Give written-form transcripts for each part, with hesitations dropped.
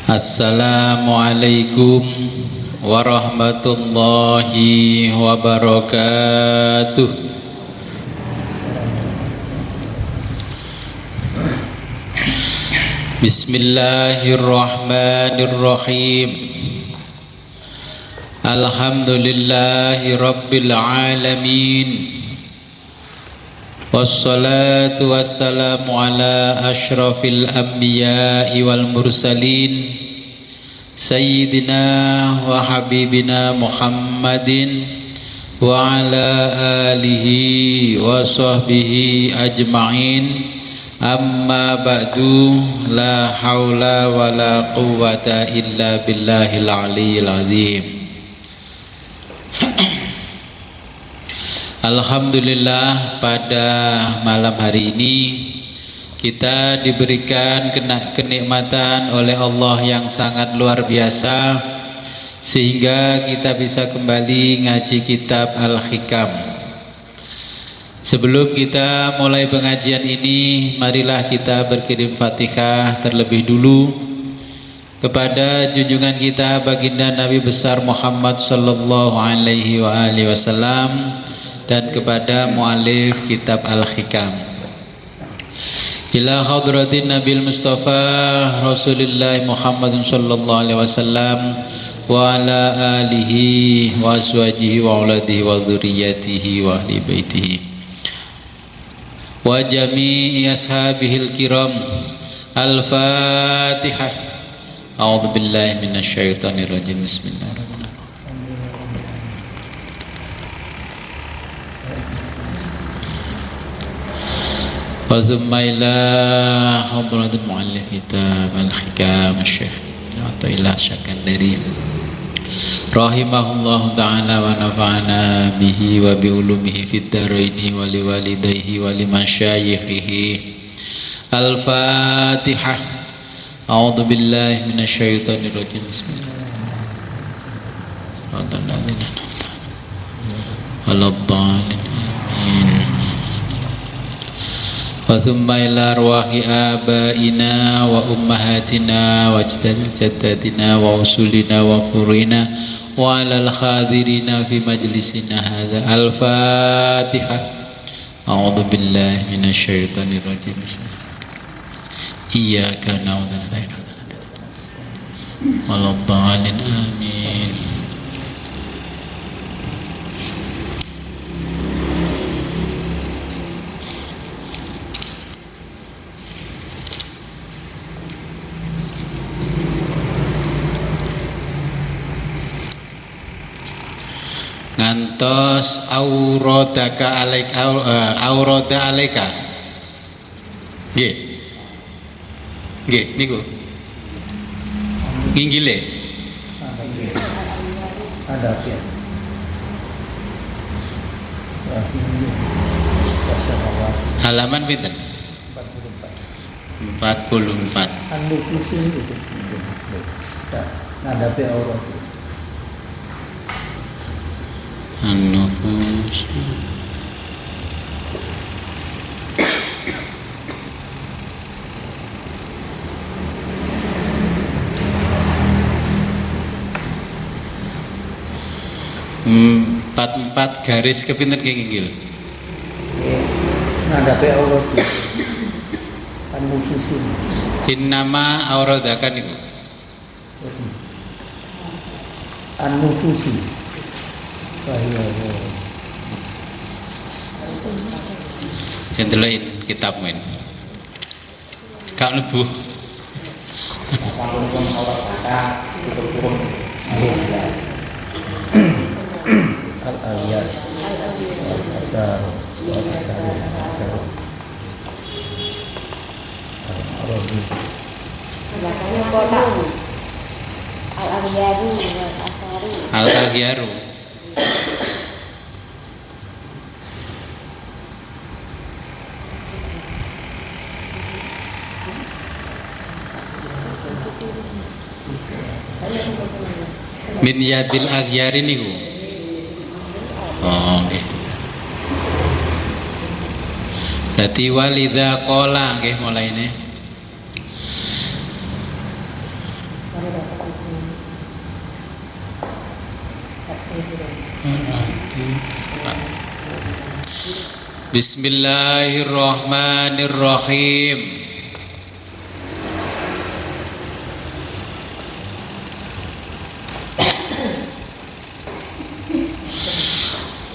Assalamualaikum warahmatullahi wabarakatuh. Bismillahirrahmanirrahim. Alhamdulillahi rabbil alamin. Wassalatu wassalamu ala ashrafil anbiya'i wal mursalin Sayyidina wa habibina Muhammadin wa ala alihi wa sahbihi ajma'in. Amma ba'du, la hawla wa la quwwata illa billahil aliyyil azim. Alhamdulillah, pada malam hari ini kita diberikan kenikmatan oleh Allah yang sangat luar biasa, sehingga kita bisa kembali ngaji kitab Al-Hikam. Sebelum kita mulai pengajian ini, marilah kita berkirim Fatihah terlebih dulu kepada junjungan kita baginda Nabi besar Muhammad sallallahu alaihi wasallam dan kepada mu'alif kitab Al-Hikam. Ila hadratin Nabil Mustafa Rasulullah Muhammad sallallahu alaihi wasallam wa ala alihi wa azwajihi wa auladihi wa dzurriyyatihi wa ahli baitihi wa jami'i ashabihil kiram. Al-Fatihah. A'udzu billahi minasyaitonir rajim. Bismillahirrahmanirrahim. Wa thumma ila hadratil muallif kitab Al-Hikam Syekh Athaillah Syakandari rahimahullahu ta'ala wa nafa'ana bihi wa bi ulumihi fid dharaini wa li walidayhi wa li masyayikhihi. Al-Fatihah. A'udzu billahi minasyaitonir rajim. Bismillahirrahmanirrahim. Wa thumma ila arwahi abaina wa ummahatina wa jaddatina wa usulina wa furina wa alal khadirina fi majlisina hadha. Al-Fatihah. A'udzu billahi minasyaitonir rajim. Iyyaka na'budu wa iyyaka nasta'in. Waladdallin. Amin. Ngantos auradaka alaika aurada alaika. Nggih. Nggih niku. Nginggile. Ada ya. Halaman pinten? 44. Anu visi itu. Nadapi aurat. An-nufus. Empat garis kepinten kinggil. Nadapi aurat. Anu visi. Innama auradakan itu. Anu visi. Yang delain kitab main kak lebu al-aliyat al-asar wal-asar al-arabi al-agyaru. Min yadil aghyari niku. Oh nggih. Berarti walidha qala nggih mulaine. Bismillahirrahmanirrahim.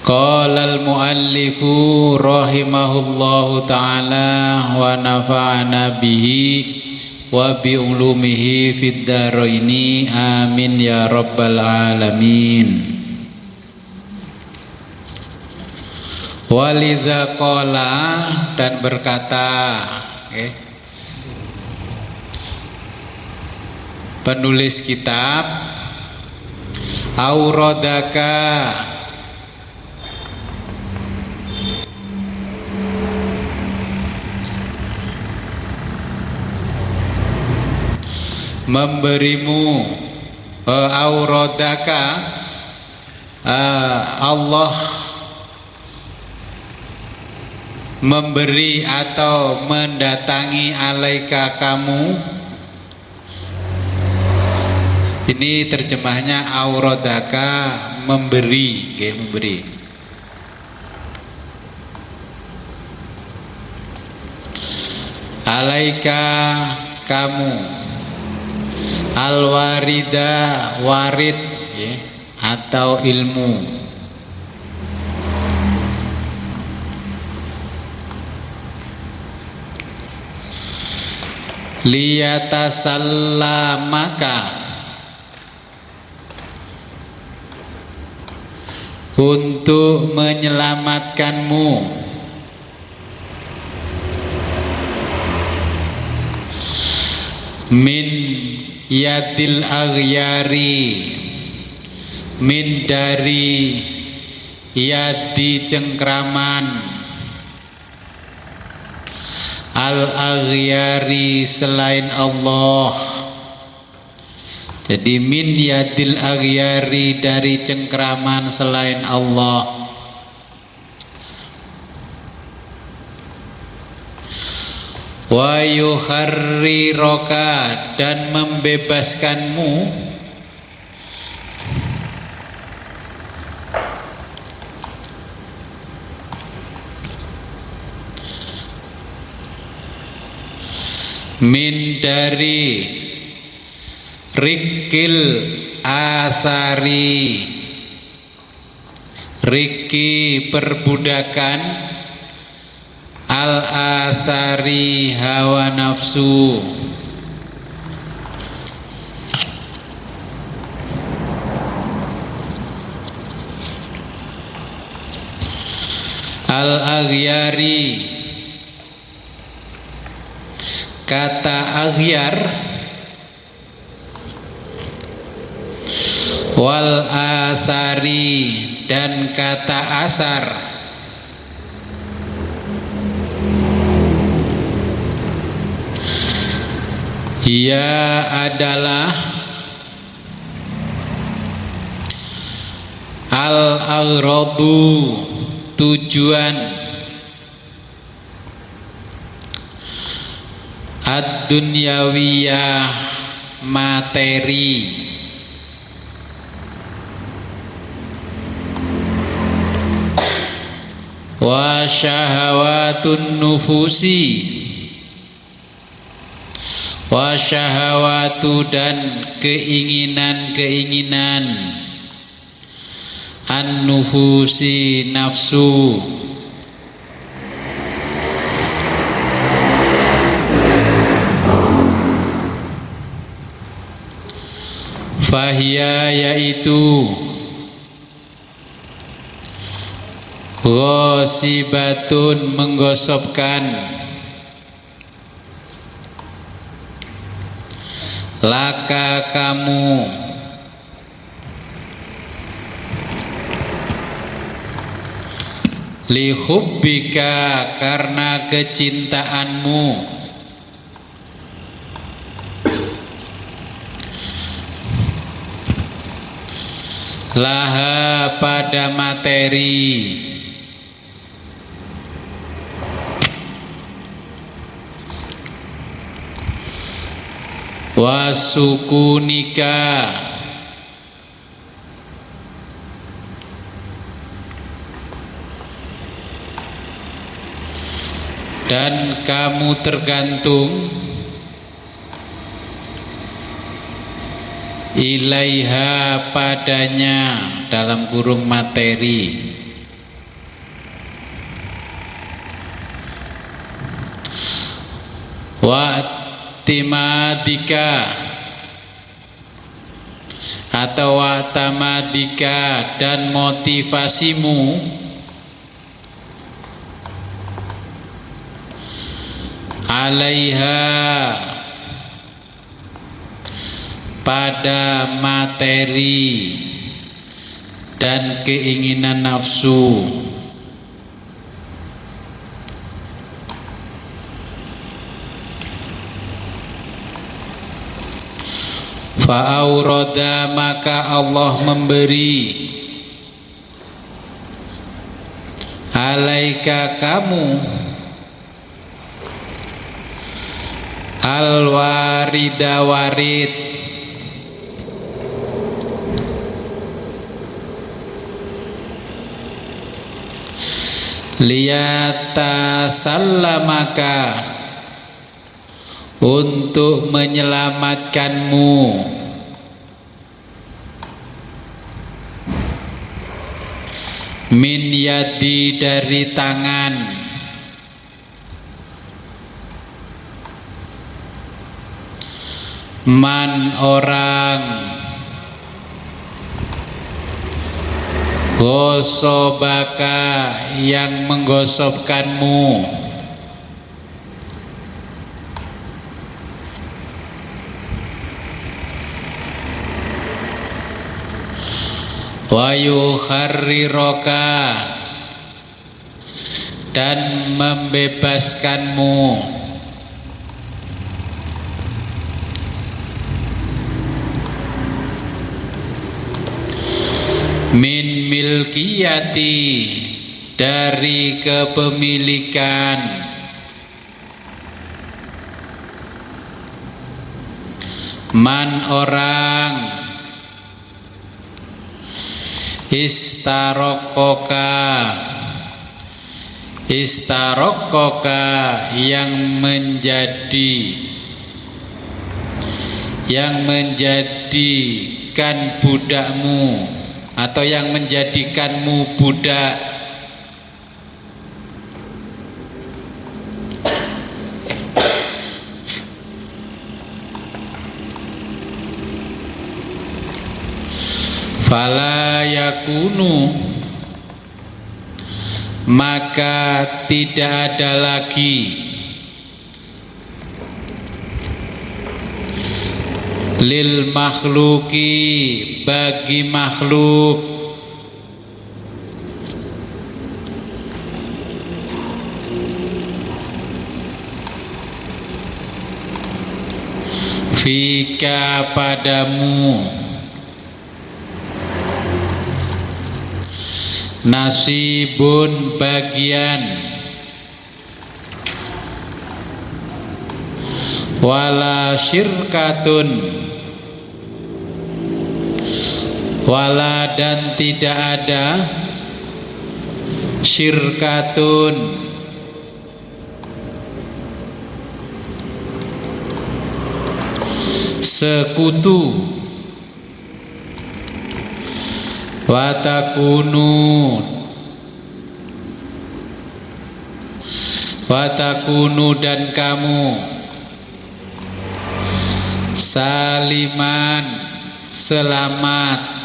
Qala al-muallifu rahimahullahu ta'ala wa nafa'ana bihi wa bi ulumihi fid dharaini amin ya rabbal alamin. Walidha qala, dan berkata, penulis kitab, auradaka, memberimu, auradaka, Allah memberi atau mendatangi alaika kamu. Ini terjemahnya auradaka, memberi, memberi. Alaika kamu, alwarida, warid, atau ilmu. Liyatasallamaka, untuk menyelamatkanmu, min yadil aghyari, min dari yadi cengkraman, al-aghyari selain Allah. Jadi min yadil aghyari, dari cengkraman selain Allah. Wa yuharriroka, dan membebaskanmu, min dari rikil asari, riki perbudakan, al asari hawa nafsu, al aghyari, kata aghyar, wal asari, dan kata asar. Ia adalah al-aghradu, tujuan, ad-dunyawiyah, materi, wa syahawatun nufusi, wa syahawatu, dan keinginan-keinginan, an-nufusi, nafsu. Fahia, yaitu ghasibatun, menggosopkan, laka kamu, lihubbika, karena kecintaanmu, laha, pada materi, wa sukunika, dan kamu tergantung ilaiha padanya, dalam kurung materi, wa timadika atau wa tamadika, dan motivasimu alaiha pada materi dan keinginan nafsu. Fa'aurada, maka Allah memberi alaika kamu al-warida warid, liyatasallamaka, untuk menyelamatkanmu, min yadi, dari tangan, man orang, gosobaka yang menggosokkanmu, wa yukharriroka, dan membebaskanmu, min milkiyati, dari kepemilikan, man orang, istarokoka yang menjadikan budakmu, atau yang menjadikanmu budak. Fala yakunu, maka tidak ada lagi lil makhluki, bagi makhluk, fika padamu, nasibun bagian, wala syirkatun, wala dan tidak ada, syirkatun sekutu, watakunu dan kamu saliman, selamat,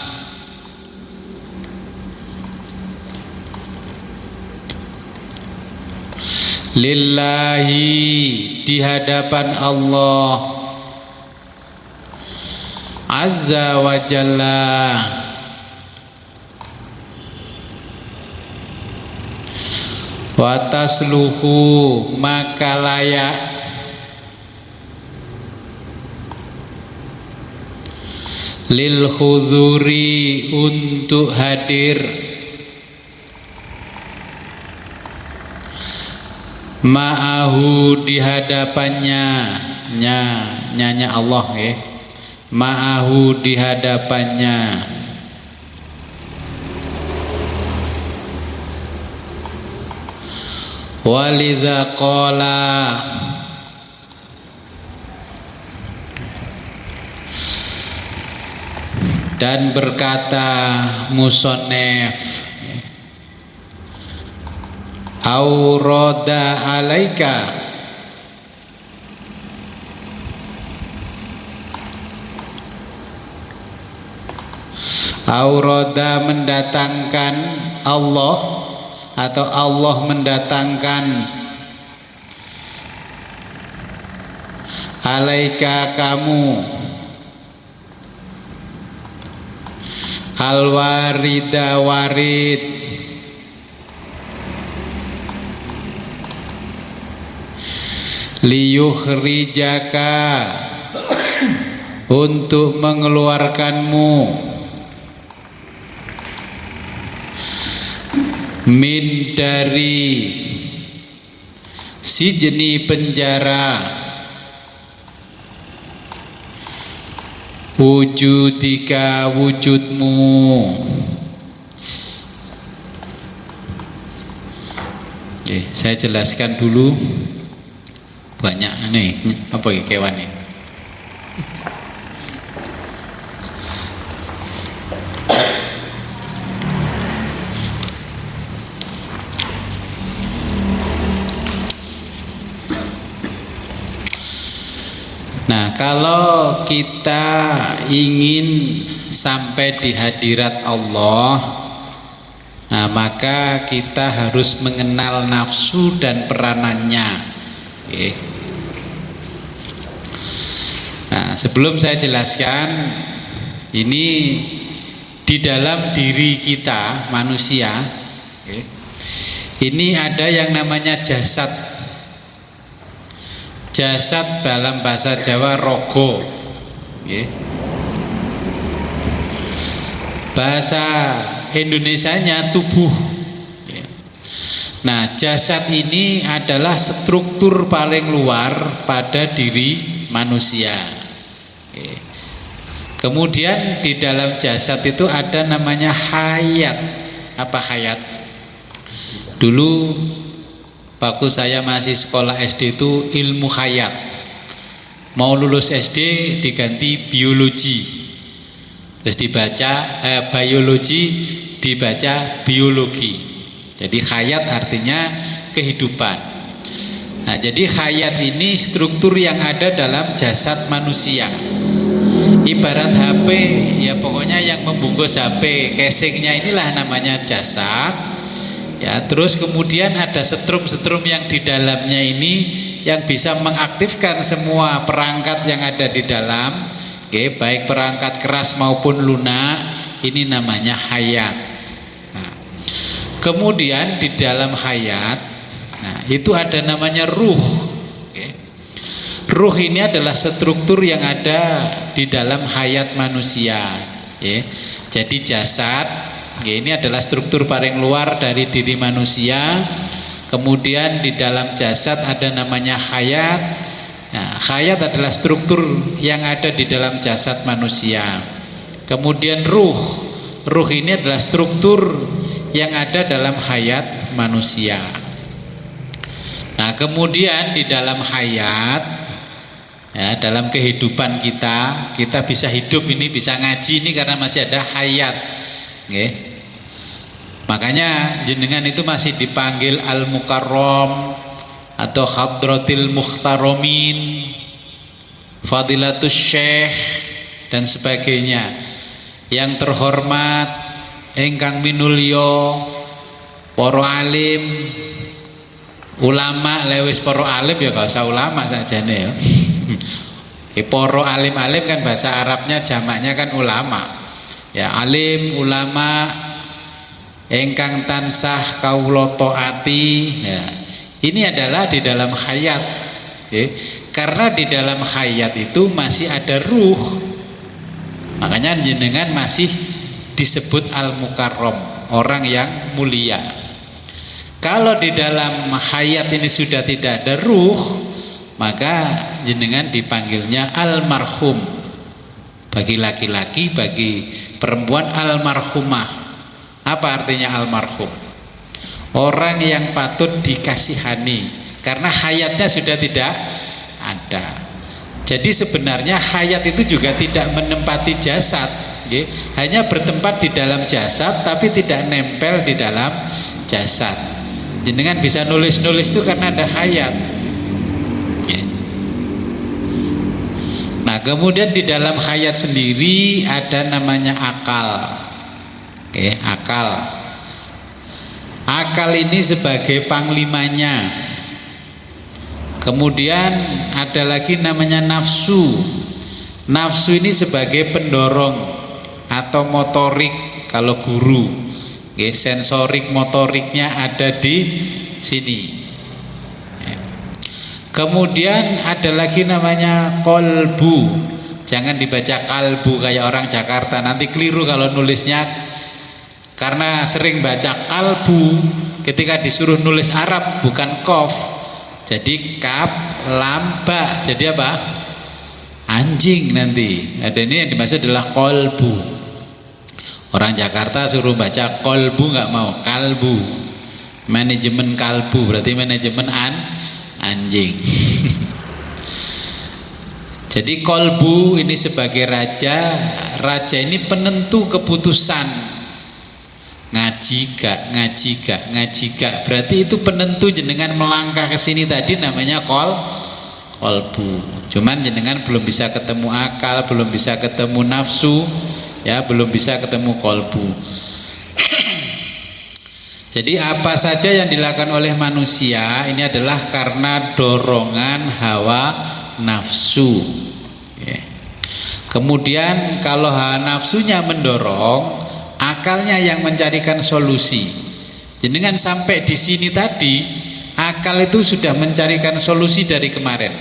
lillahi, di hadapan Allah azza wa jalla, wa tasluhu, maka layak, lil hudhuri, untuk hadir, ma'ahu, di hadapannya, nyanya Allah ya. Ma'ahu di hadapannya. Walidha qala dan berkata musonef aurada alaika aurada mendatangkan Allah atau Allah mendatangkan alaika kamu al-warida warid liyukhrijaka untuk mengeluarkanmu min dari sijni penjara wujudika wujudmu. Oke, saya jelaskan dulu banyak nih apa ya kewan nih. Nah, kalau kita ingin sampai di hadirat Allah, nah maka kita harus mengenal nafsu dan peranannya. Oke. Nah, sebelum saya jelaskan, ini di dalam diri kita manusia, oke, ini ada yang namanya jasad. Jasad dalam bahasa Jawa rogo, okay. Bahasa Indonesianya tubuh. Okay. Nah, jasad ini adalah struktur paling luar pada diri manusia. Okay. Kemudian di dalam jasad itu ada namanya hayat. Apa hayat? Dulu waktu saya masih sekolah SD itu ilmu hayat. Mau lulus SD diganti biologi. Terus dibaca biologi dibaca biologi. Jadi hayat artinya kehidupan. Nah, jadi hayat ini struktur yang ada dalam jasad manusia. Ibarat HP, ya pokoknya yang membungkus HP, casingnya inilah namanya jasad. Ya, terus kemudian ada setrum-setrum yang di dalamnya ini yang bisa mengaktifkan semua perangkat yang ada di dalam, oke, baik perangkat keras maupun lunak, ini namanya hayat. Nah, kemudian di dalam hayat, nah itu ada namanya ruh. Oke. Ruh ini adalah struktur yang ada di dalam hayat manusia. Oke. Jadi jasad. Ini adalah struktur paling luar dari diri manusia. Kemudian di dalam jasad ada namanya hayat. Nah, hayat adalah struktur yang ada di dalam jasad manusia. Kemudian ruh. Ruh ini adalah struktur yang ada dalam hayat manusia. Nah, kemudian di dalam hayat, ya, dalam kehidupan kita bisa hidup ini, bisa ngaji ini karena masih ada hayat. Okay. Makanya jenengan itu masih dipanggil al-mukarram atau hadratil mukhtaromin, fadilatus syekh dan sebagainya, yang terhormat, ingkang minulya, para alim, ulama. Lewis para alim ya gak usah ulama sajane ya. Para alim-alim kan bahasa Arabnya jamaknya kan ulama. Ya, alim, ulama, engkang tansah kawula taati. Ya, ini adalah di dalam hayat. Okay. Karena di dalam hayat itu masih ada ruh. Makanya jenengan masih disebut al-mukarram, orang yang mulia. Kalau di dalam hayat ini sudah tidak ada ruh, maka jenengan dipanggilnya almarhum. Bagi laki-laki, bagi perempuan almarhumah. Apa artinya almarhum? Orang yang patut dikasihani karena hayatnya sudah tidak ada. Jadi sebenarnya hayat itu juga tidak menempati jasad, hanya bertempat di dalam jasad tapi tidak nempel di dalam jasad. Jenengan bisa nulis-nulis itu karena ada hayat. Nah, kemudian di dalam hayat sendiri ada namanya akal. Akal. Akal ini sebagai panglimanya. Kemudian ada lagi namanya nafsu. Nafsu ini sebagai pendorong atau motorik kalau guru. Sensorik motoriknya ada di sini. Kemudian ada lagi namanya kolbu. Jangan dibaca kalbu kayak orang Jakarta, nanti keliru kalau nulisnya. Karena sering baca kalbu, ketika disuruh nulis Arab bukan kof, jadi kap lam ba, jadi apa? Anjing nanti. Ada ini yang dimaksud adalah kolbu. Orang Jakarta suruh baca kolbu nggak mau, kalbu. Manajemen kalbu berarti manajemen anjing. Jadi kolbu ini sebagai raja. Raja ini penentu keputusan. Ngaji gak berarti itu penentu jenengan melangkah ke sini tadi namanya kolbu. Cuman jenengan belum bisa ketemu akal, belum bisa ketemu nafsu, ya belum bisa ketemu kolbu. Jadi apa saja yang dilakukan oleh manusia ini adalah karena dorongan hawa nafsu. Kemudian kalau hawa nafsunya mendorong, akalnya yang mencarikan solusi. Jenengan sampai di sini tadi, akal itu sudah mencarikan solusi dari kemarin.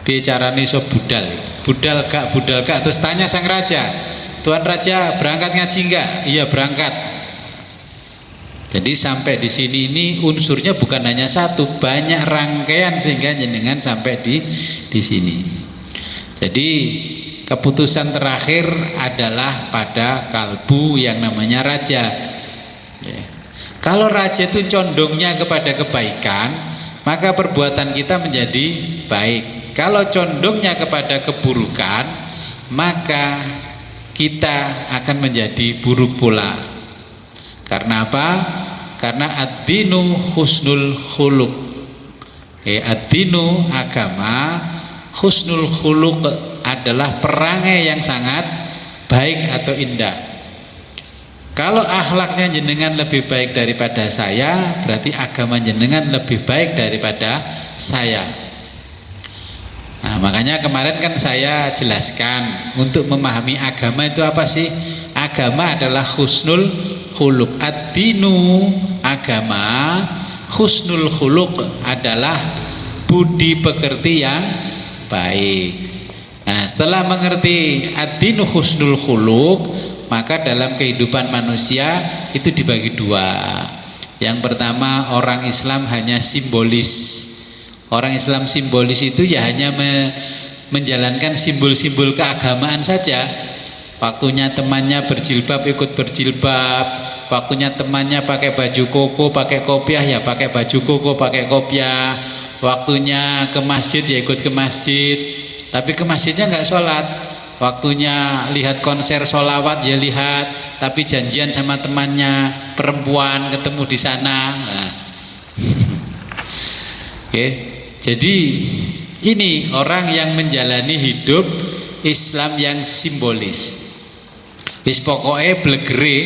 Bicarane so budal gak, terus tanya sang raja, Tuan Raja berangkat ngaji enggak? Iya berangkat. Jadi sampai di sini ini unsurnya bukan hanya satu, banyak rangkaian sehingga jenengan sampai di sini. Jadi keputusan terakhir adalah pada kalbu yang namanya raja. Kalau raja itu condongnya kepada kebaikan, maka perbuatan kita menjadi baik. Kalau condongnya kepada keburukan, maka kita akan menjadi buruk pula. Karena apa? Karena ad-dinu husnul khuluq. Ad-dinu agama, husnul khuluq adalah perangai yang sangat baik atau indah. Kalau akhlaknya jenengan lebih baik daripada saya, berarti agama jenengan lebih baik daripada saya. Nah, makanya kemarin kan saya jelaskan untuk memahami agama itu apa sih? Agama adalah husnul khuluq. Ad-dinu agama, husnul khuluq adalah budi pekerti yang baik. Nah, setelah mengerti ad-dinu husnul khuluq, maka dalam kehidupan manusia itu dibagi dua. Yang pertama, orang Islam hanya simbolis. Orang Islam simbolis itu ya hanya menjalankan simbol-simbol keagamaan saja. Waktunya temannya berjilbab ikut berjilbab, waktunya temannya pakai baju koko pakai kopiah ya pakai baju koko pakai kopiah, waktunya ke masjid ya ikut ke masjid, tapi ke masjidnya nggak sholat. Waktunya lihat konser sholawat ya lihat, tapi janjian sama temannya perempuan ketemu di sana. Nah. Oke, jadi ini orang yang menjalani hidup Islam yang simbolis. Wis pokoknya blegere,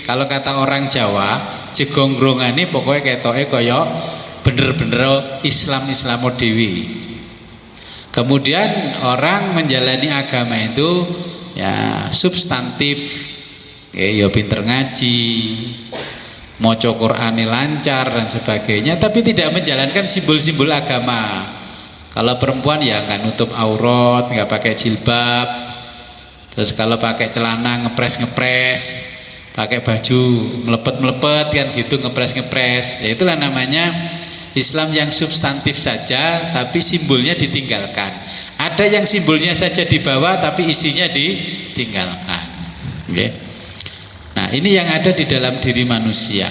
kalau kata orang Jawa, jegongrongane pokoknya ketoke kaya bener-bener Islam dewi. Kemudian orang menjalani agama itu ya substantif, ya pinter ngaji, maca Qur'ane lancar dan sebagainya, tapi tidak menjalankan simbol-simbol agama. Kalau perempuan ya nggak nutup aurat, nggak pakai jilbab. Terus kalau pakai celana ngepres, pakai baju melepet kan gitu ngepres. Ya itulah namanya Islam yang substantif saja tapi simbolnya ditinggalkan. Ada yang simbolnya saja dibawa tapi isinya ditinggalkan. Okay. Nah, ini yang ada di dalam diri manusia.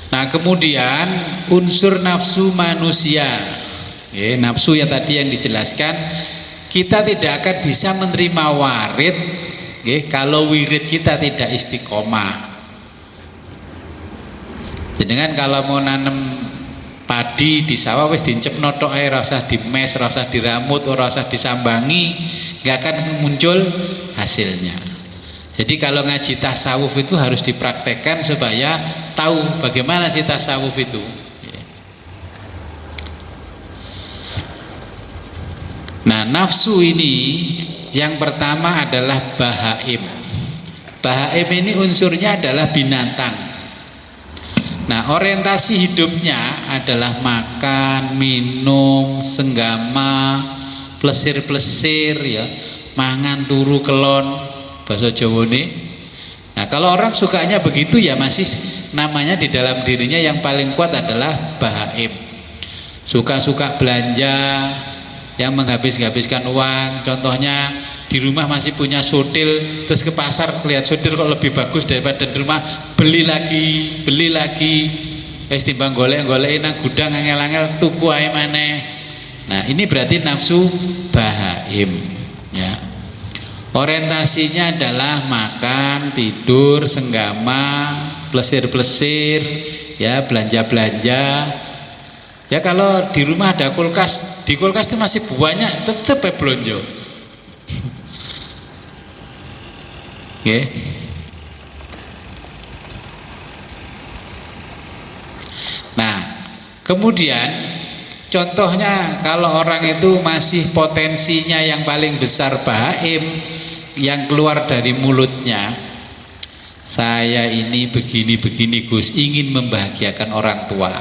Nah, kemudian unsur nafsu manusia. Okay, nafsu yang tadi yang dijelaskan, kita tidak akan bisa menerima warid kalau wirid kita tidak istiqomah. Jenengan kalau mau nanam padi di sawah wis dicepno tok ae, ora usah dimes, ora usah diramut, ora usah disambangi, nggak akan muncul hasilnya. Jadi kalau ngaji tasawuf itu harus dipraktekkan supaya tahu bagaimana sih tasawuf itu. Nah, nafsu ini yang pertama adalah bahaim. Bahaim ini unsurnya adalah binatang. Nah, orientasi hidupnya adalah makan, minum, senggama, plesir-plesir ya, mangan turu kelon bahasa Jawa nih. Nah, kalau orang sukanya begitu ya masih namanya di dalam dirinya yang paling kuat adalah bahaim. Suka-suka belanja yang menghabis-habiskan uang, contohnya di rumah masih punya sotil, terus ke pasar lihat sotil kok lebih bagus daripada di rumah, beli lagi, wis timbang golek-golek nang gudang angel-angel tuku ae maneh. Nah, ini berarti nafsu bahaim ya. Orientasinya adalah makan, tidur, senggama, plesir-plesir ya, belanja-belanja. Ya kalau di rumah ada kulkas, di kulkas itu masih banyak, tetap belanja. Okay. Nah, kemudian contohnya kalau orang itu masih potensinya yang paling besar bahaim, yang keluar dari mulutnya, saya ini begini Gus, ingin membahagiakan orang tua.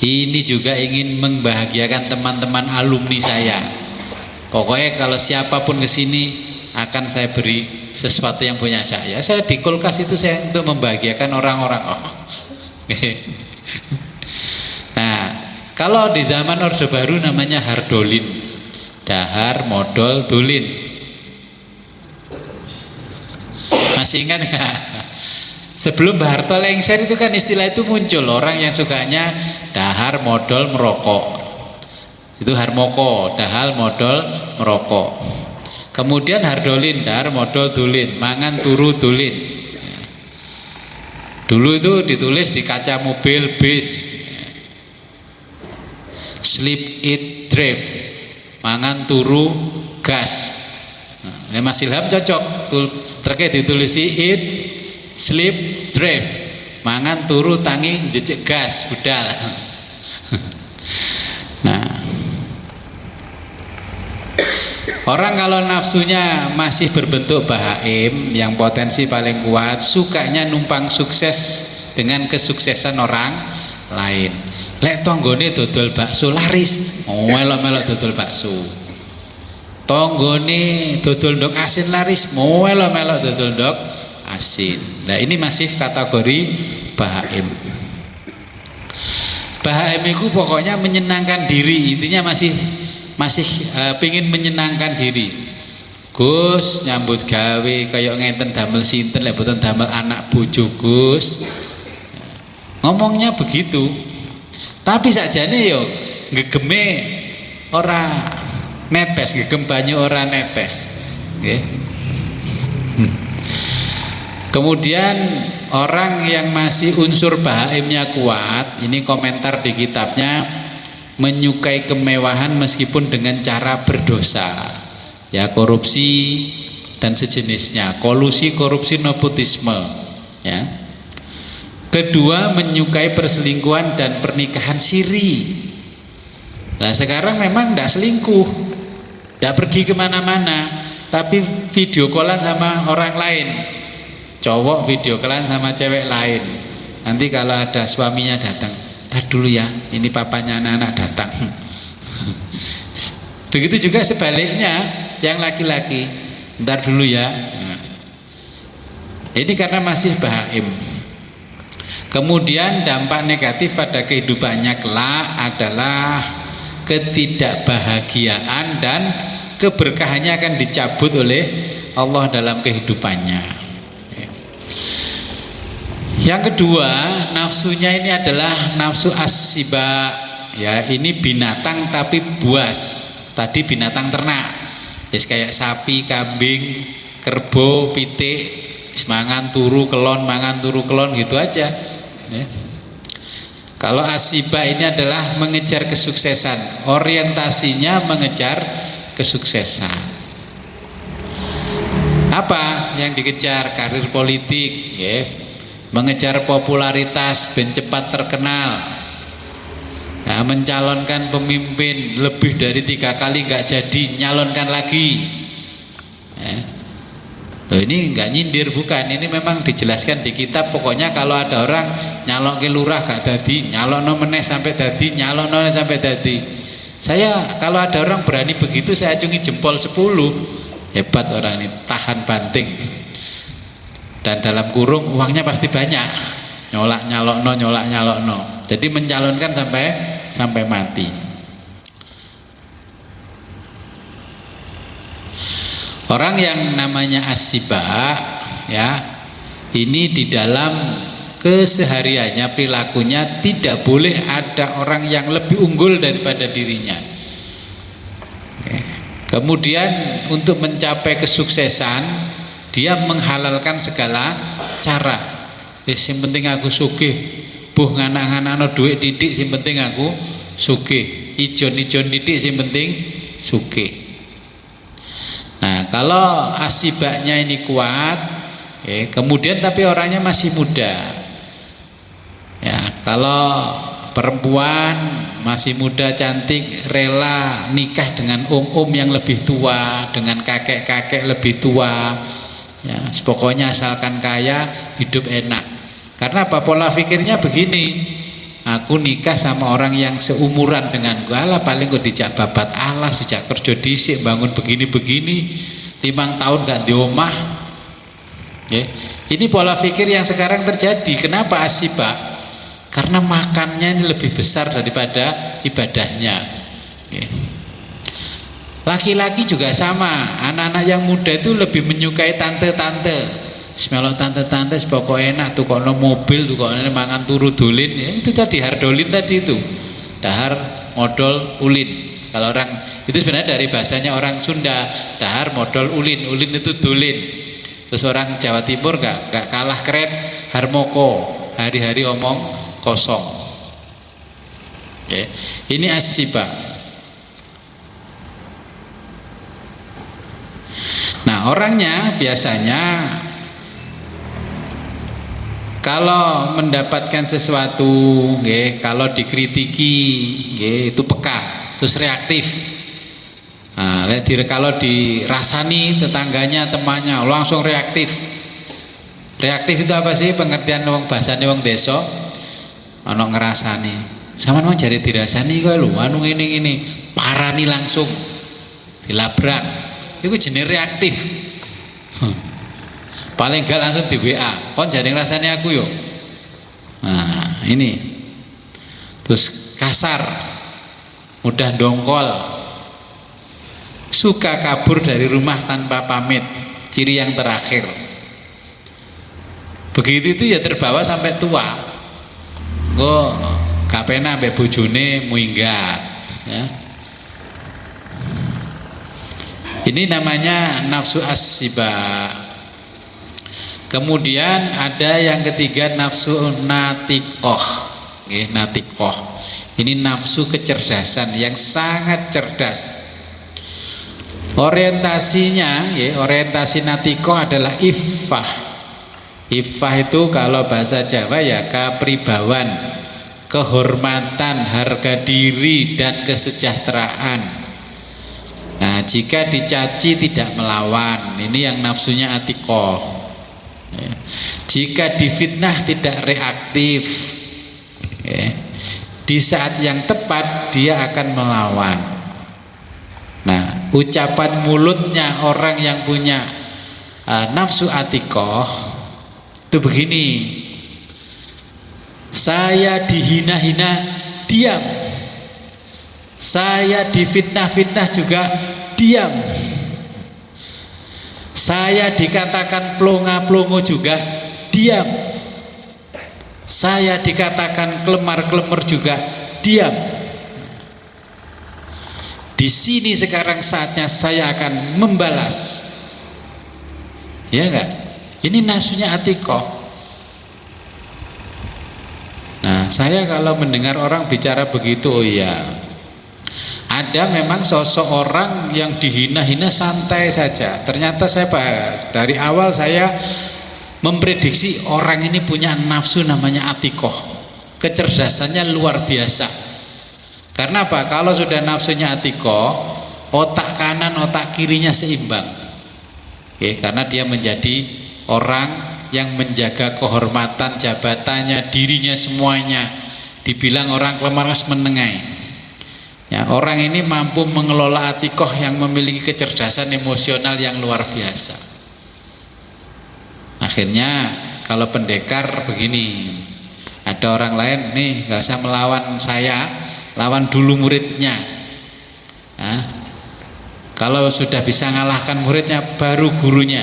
Ini juga ingin membahagiakan teman-teman alumni saya. Pokoknya kalau siapapun kesini akan saya beri sesuatu yang punya saya. Saya di kulkas itu saya untuk membahagiakan orang-orang. Nah, kalau di zaman Orde Baru namanya hardolin, dahar, modal, dolin. Masih ingat nggak? Sebelum Mbah Harto lengser itu kan istilah itu muncul, orang yang sukanya dahar, modal, merokok. Itu harmoko, dahal, modal, merokok. Kemudian hardolin, dahar, modal, dolin, mangan, turu, dolin. Dulu itu ditulis di kaca mobil, bis. Sleep, eat, drive, mangan, turu, gas. Nah, Mas Ilham cocok, terkait ditulisi eat, sleep, drive, mangan, turu, tangi, jejak gas, budal. Nah, orang kalau nafsunya masih berbentuk bahaim, yang potensi paling kuat, sukanya numpang sukses dengan kesuksesan orang lain. Lek tonggone dodol bakso laris, melok-melok dodol bakso. Tonggone dodol ndok asin laris, melok-melok dodol ndok asin. Nah, ini masih kategori bahaim. Bahaim itu pokoknya menyenangkan diri, intinya masih pingin menyenangkan diri. Gus nyambut gawe kayak ngenten damel sinten lek boten damel anak bojo Gus. Ngomongnya begitu. Tapi sakjane yo ngegeme ora netes, ngegem banyu ora netes. Nggih. Kemudian orang yang masih unsur bahaimnya kuat, ini komentar di kitabnya, menyukai kemewahan meskipun dengan cara berdosa, ya korupsi dan sejenisnya, kolusi, korupsi, nepotisme, ya. Kedua, menyukai perselingkuhan dan pernikahan siri. Nah, sekarang memang tidak selingkuh, tidak pergi kemana-mana, tapi video callan sama orang lain. Cowok video callan sama cewek lain. Nanti kalau ada suaminya datang, ntar dulu ya, ini papanya anak-anak datang. Begitu juga sebaliknya, yang laki-laki, ntar dulu ya. Ini karena masih bahaim. Kemudian dampak negatif pada kehidupannya kelak adalah ketidakbahagiaan dan keberkahannya akan dicabut oleh Allah dalam kehidupannya. Yang kedua, nafsunya ini adalah nafsu as-siba. Ya, ini binatang tapi buas. Tadi binatang ternak. Yes, kayak sapi, kambing, kerbau, pitik, mangan turu kelon, mangan turu kelon gitu aja. Ya. Kalau asiba ini adalah mengejar kesuksesan, orientasinya mengejar kesuksesan. Apa yang dikejar? Karir politik, ya. Mengejar popularitas, ben cepat terkenal, ya, mencalonkan pemimpin lebih dari 3 kali nggak jadi, nyalonkan lagi. Ya. Loh, ini nggak nyindir, bukan, ini memang dijelaskan di kitab. Pokoknya kalau ada orang nyalon ke lurah gak dadi, nyalon meneh sampai dadi, nyalon meneh sampai dadi. Saya kalau ada orang berani begitu, saya acungi jempol 10. Hebat orang ini, tahan banting. Dan dalam kurung uangnya pasti banyak. Nyolak nyalokno. Jadi mencalonkan sampai mati. Orang yang namanya asiba, ya, ini di dalam kesehariannya, perilakunya tidak boleh ada orang yang lebih unggul daripada dirinya. Oke. Kemudian untuk mencapai kesuksesan, dia menghalalkan segala cara. Yang penting aku sugih, buh nganak-nganakno duit didik, yang penting aku sugih, ijon-ijon didik, yang penting sugih. Nah, kalau asibaknya ini kuat, kemudian tapi orangnya masih muda, ya, kalau perempuan masih muda cantik rela nikah dengan om-om yang lebih tua, dengan kakek-kakek lebih tua, ya, pokoknya asalkan kaya, hidup enak. Karena apa? Pola pikirnya begini, aku nikah sama orang yang seumuran denganku, alah paling kok dijak babat, alah sejak kerja dhisik bangun begini-begini, 5 tahun gak di omah. Ya. Ini pola pikir yang sekarang terjadi. Kenapa asiba? Karena makannya ini lebih besar daripada ibadahnya. Ya. Laki-laki juga sama, anak-anak yang muda itu lebih menyukai tante-tante. Semelok tante-tante sepokok enak tuh, kono mobil tuh, kono mangan turu dolin, ya, itu tadi hardolin tadi itu, dahar modal ulin. Kalau orang itu sebenarnya dari bahasanya orang Sunda, dahar modal ulin, ulin itu dolin. Terus orang Jawa Timur gak kalah keren, harmoko, hari-hari omong kosong. Oke. Ini asiba. Nah, orangnya biasanya kalau mendapatkan sesuatu, kalau dikritiki, itu peka, terus reaktif. Nah, kalau dirasani tetangganya, temannya, langsung reaktif. Reaktif itu apa sih? Pengertian wong bahasane wong desa, ana ngrasani. Sampeyan wong jare dirasani kowe lho, anu ngene-ngene, parani langsung. Dilabrak. Iku jenenge reaktif. Paling gak langsung di WA, kon jadi rasanya aku yuk. Nah ini, terus kasar, mudah dongkol, suka kabur dari rumah tanpa pamit, ciri yang terakhir. Begitu itu ya terbawa sampai tua. Kok gak pena ambek bojone muinggat, ya. Ini namanya nafsu as-siba. Kemudian ada yang ketiga nafsu natikoh. Natikoh. Ini nafsu kecerdasan yang sangat cerdas. Orientasinya, orientasi natikoh adalah iffah. Iffah itu kalau bahasa Jawa ya kepribadian, kehormatan, harga diri dan kesejahteraan. Nah, jika dicaci tidak melawan, ini yang nafsunya atikoh. Jika difitnah tidak reaktif, di saat yang tepat dia akan melawan. Nah, ucapan mulutnya orang yang punya nafsu atikoh itu begini, Saya dihina-hina, diam. Saya difitnah-fitnah juga, diam. Saya dikatakan plonga-plongo juga, diam. Saya dikatakan kelemar-kelemar juga, diam. Di sini sekarang saatnya saya akan membalas. Ya enggak? Ini nafsunya Atikoh. Nah, saya kalau mendengar orang bicara begitu, oh iya, ada memang sosok orang yang dihina-hina santai saja. Ternyata dari awal saya memprediksi orang ini punya nafsu namanya Atikoh. Kecerdasannya luar biasa. Karena apa? Kalau sudah nafsunya Atikoh, otak kanan, otak kirinya seimbang. Oke, karena dia menjadi orang yang menjaga kehormatan jabatannya, dirinya semuanya. Dibilang orang kelemas menengai. Ya, orang ini mampu mengelola Atikoh yang memiliki kecerdasan emosional yang luar biasa. Akhirnya kalau pendekar begini, ada orang lain nih nggak usah melawan saya, lawan dulu muridnya. Nah, kalau sudah bisa ngalahkan muridnya, baru gurunya.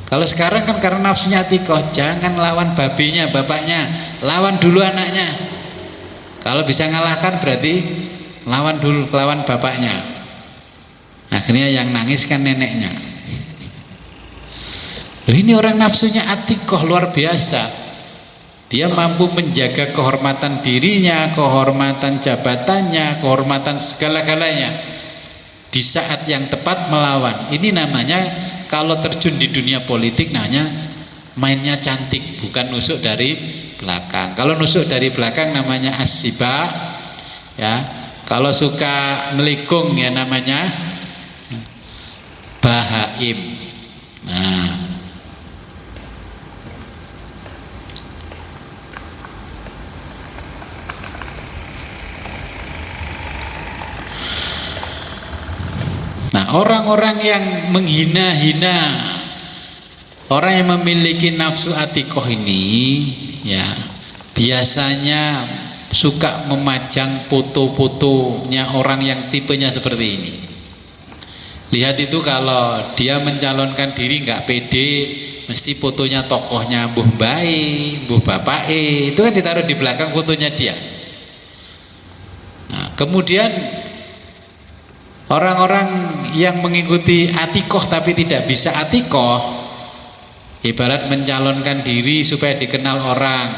Kalau sekarang kan karena nafsunya Atikoh, jangan lawan babinya, bapaknya, lawan dulu anaknya. Kalau bisa ngalahkan berarti lawan dulu, lawan bapaknya. Akhirnya yang nangis kan neneknya. Loh, ini orang nafsunya Atikoh luar biasa. Dia mampu menjaga kehormatan dirinya, kehormatan jabatannya, kehormatan segala-galanya. Di saat yang tepat melawan. Ini namanya kalau terjun di dunia politik namanya mainnya cantik, bukan nusuk dari belakang. Kalau nusuk dari belakang namanya as-siba, ya. Kalau suka melikung ya namanya bahaim. Nah, orang-orang yang menghina-hina, orang yang memiliki nafsu Atikoh ini, ya biasanya suka memajang foto-fotonya orang yang tipenya seperti ini. Lihat itu kalau dia mencalonkan diri nggak pede, mesti fotonya tokohnya Mbuh Mbai, Mbuh Bapae, itu kan ditaruh di belakang fotonya dia. Nah, kemudian orang-orang yang mengikuti Atikoh tapi tidak bisa Atikoh, ibarat mencalonkan diri supaya dikenal orang,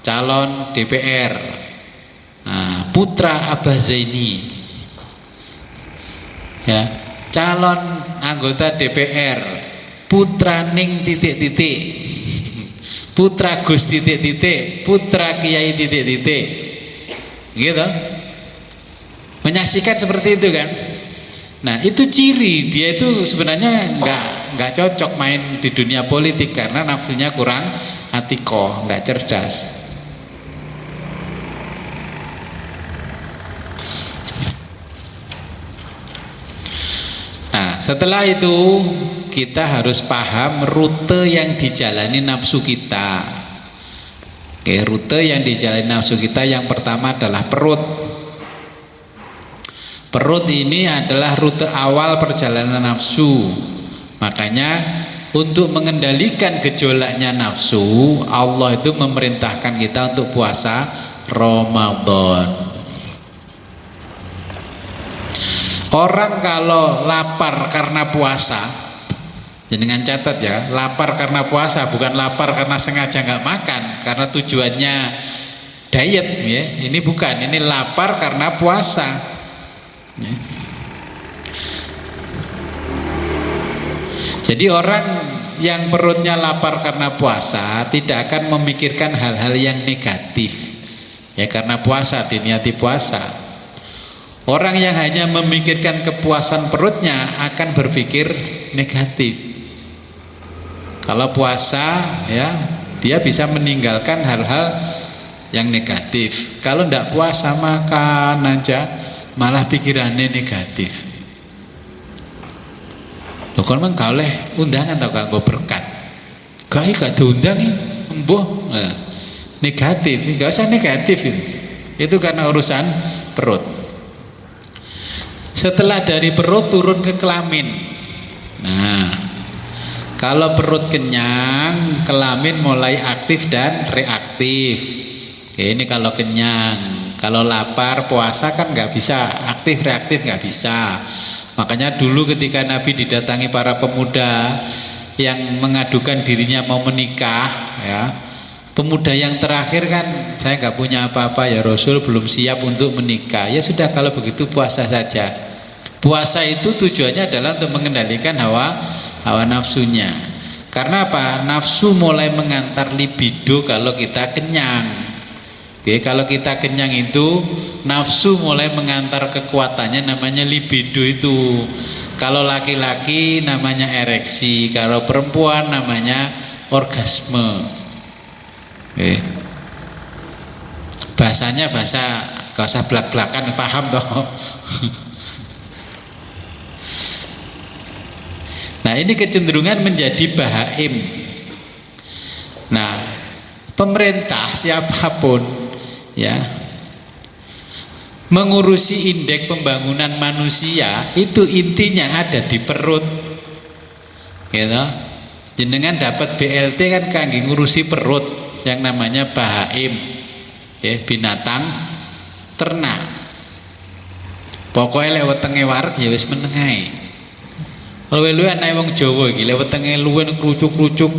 calon DPR, putra Abah Zaini, ya, calon anggota DPR, putra Ning titik-titik, putra Gus titik-titik, putra Kiai titik-titik, gitu. Menyaksikan seperti itu kan. Nah, itu ciri dia itu sebenarnya nggak cocok main di dunia politik karena nafsunya kurang Atikoh, nggak cerdas. Nah, setelah itu kita harus paham rute yang dijalani nafsu kita. Oke, rute yang dijalani nafsu kita yang pertama adalah perut. Perut ini adalah rute awal perjalanan nafsu. Makanya untuk mengendalikan gejolaknya nafsu, Allah itu memerintahkan kita untuk puasa Ramadan. Orang kalau lapar karena puasa, jangan catat ya, lapar karena puasa, bukan lapar karena sengaja nggak makan, karena tujuannya diet ya. Ini bukan, ini lapar karena puasa. Jadi orang yang perutnya lapar karena puasa tidak akan memikirkan hal-hal yang negatif, ya, karena puasa, diniati puasa. Orang yang hanya memikirkan kepuasan perutnya akan berpikir negatif. Kalau puasa, ya, dia bisa meninggalkan hal-hal yang negatif. Kalau tidak puasa, makan aja malah pikirannya negatif. Loh, kan memang gak oleh undangan atau gak berkat, gak diundang nih, embuh. Nah, negatif, nggak usah negatif itu karena urusan perut. Setelah dari perut turun ke kelamin. Nah, kalau perut kenyang, kelamin mulai aktif dan reaktif. Oke, ini kalau kenyang. Kalau lapar, puasa kan nggak bisa aktif reaktif, nggak bisa. Makanya dulu ketika Nabi didatangi para pemuda yang mengadukan dirinya mau menikah, ya, pemuda yang terakhir kan, saya nggak punya apa-apa ya Rasul, belum siap untuk menikah. Ya sudah, kalau begitu puasa saja. Puasa itu tujuannya adalah untuk mengendalikan hawa nafsunya. Karena apa? Nafsu mulai mengantar libido kalau kita kenyang. Oke, kalau kita kenyang itu nafsu mulai mengantar kekuatannya, namanya libido itu. Kalau laki-laki namanya ereksi, kalau perempuan namanya orgasme. Oke. Bahasanya bahasa gak usah belak-belakan, paham toh. Nah, ini kecenderungan menjadi bahaim. Nah, pemerintah siapapun ya mengurusi indeks pembangunan manusia itu intinya ada di perut, gitu. Jenengan dapat BLT kan kangge ngurusi perut yang namanya bahaim, ya, binatang ternak. Pokoknya lewat wetenge wareg ya wis menengae. Luwe-luwe anak wong Jawa iki lewat wetenge luwen krucuk-krucuk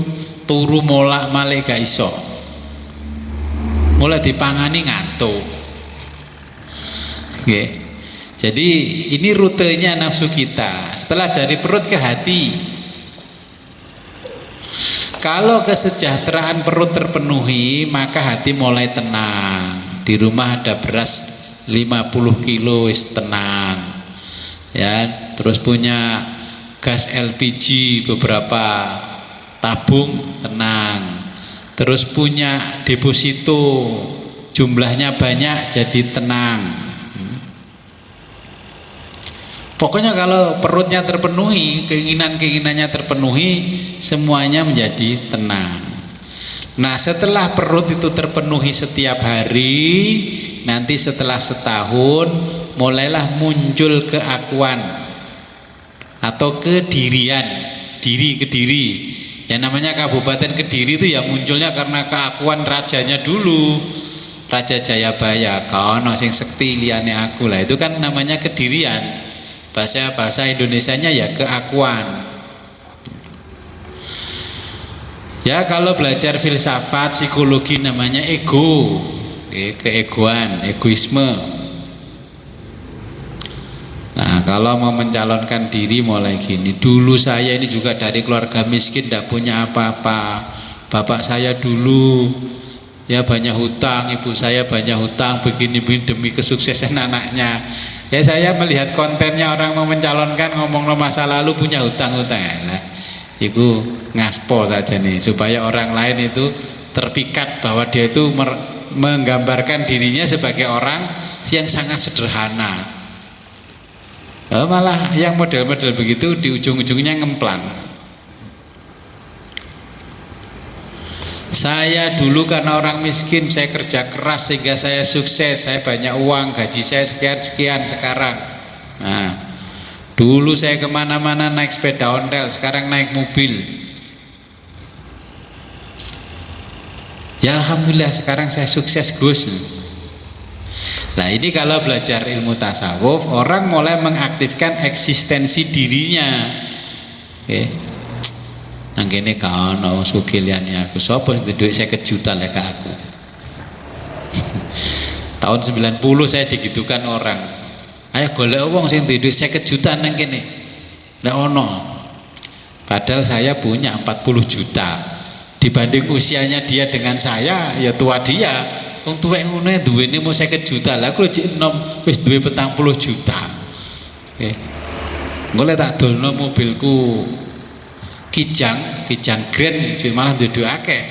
turu molak-malik gak iso. Mulai dipangani ngantuk. Oke. Jadi ini rutenya nafsu kita. Setelah dari perut ke hati. Kalau kesejahteraan perut terpenuhi, maka hati mulai tenang. Di rumah ada beras 50 kilo wis tenang. Ya, terus punya gas LPG beberapa tabung tenang. Terus punya deposito jumlahnya banyak jadi tenang. Pokoknya kalau perutnya terpenuhi, keinginan-keinginannya terpenuhi, semuanya menjadi tenang. Nah, setelah perut itu terpenuhi setiap hari, nanti setelah setahun mulailah muncul keakuan atau kedirian, diri ke diri. Yang namanya Kabupaten Kediri itu ya munculnya karena keakuan rajanya dulu, Raja Jayabaya. Kono sing sekti liyane aku lah, itu kan namanya kedirian. Bahasa Indonesianya ya keakuan. Ya, kalau belajar filsafat psikologi namanya ego, keegoan, egoisme. Nah, kalau mau mencalonkan diri mulai gini, dulu saya ini juga dari keluarga miskin, tidak punya apa-apa. Bapak saya dulu ya banyak hutang, ibu saya banyak hutang, begini demi kesuksesan anaknya. Ya, saya melihat kontennya orang mau mencalonkan ngomong masa lalu punya hutang-hutang, lah itu ngaspo saja nih, supaya orang lain itu terpikat bahwa dia itu menggambarkan dirinya sebagai orang yang sangat sederhana. Malah yang model-model begitu di ujung-ujungnya ngemplang. Saya dulu karena orang miskin, saya kerja keras sehingga saya sukses, saya banyak uang, gaji saya sekian sekarang. Nah, dulu saya kemana-mana naik sepeda ontel, sekarang naik mobil. Ya Alhamdulillah sekarang saya sukses Gus. Nah, ini kalau belajar ilmu tasawuf, orang mulai mengaktifkan eksistensi dirinya. Oke. Nang kene kaono sugih aku. Sapa sing duwe 50 juta lek aku. Tahun 90 saya digitukan orang. Ayo golek wong sing duwe 50 juta nang kene. Ndak ono. Padahal saya punya 40 juta. Dibanding usianya dia dengan saya, ya tua dia. Wong tuwek ngono duwene mau 50 juta. Lah aku jek enom wis duwe 40 juta. Nggih. Engko lek tak dolno mobilku Kijang Grand malah duwe akeh.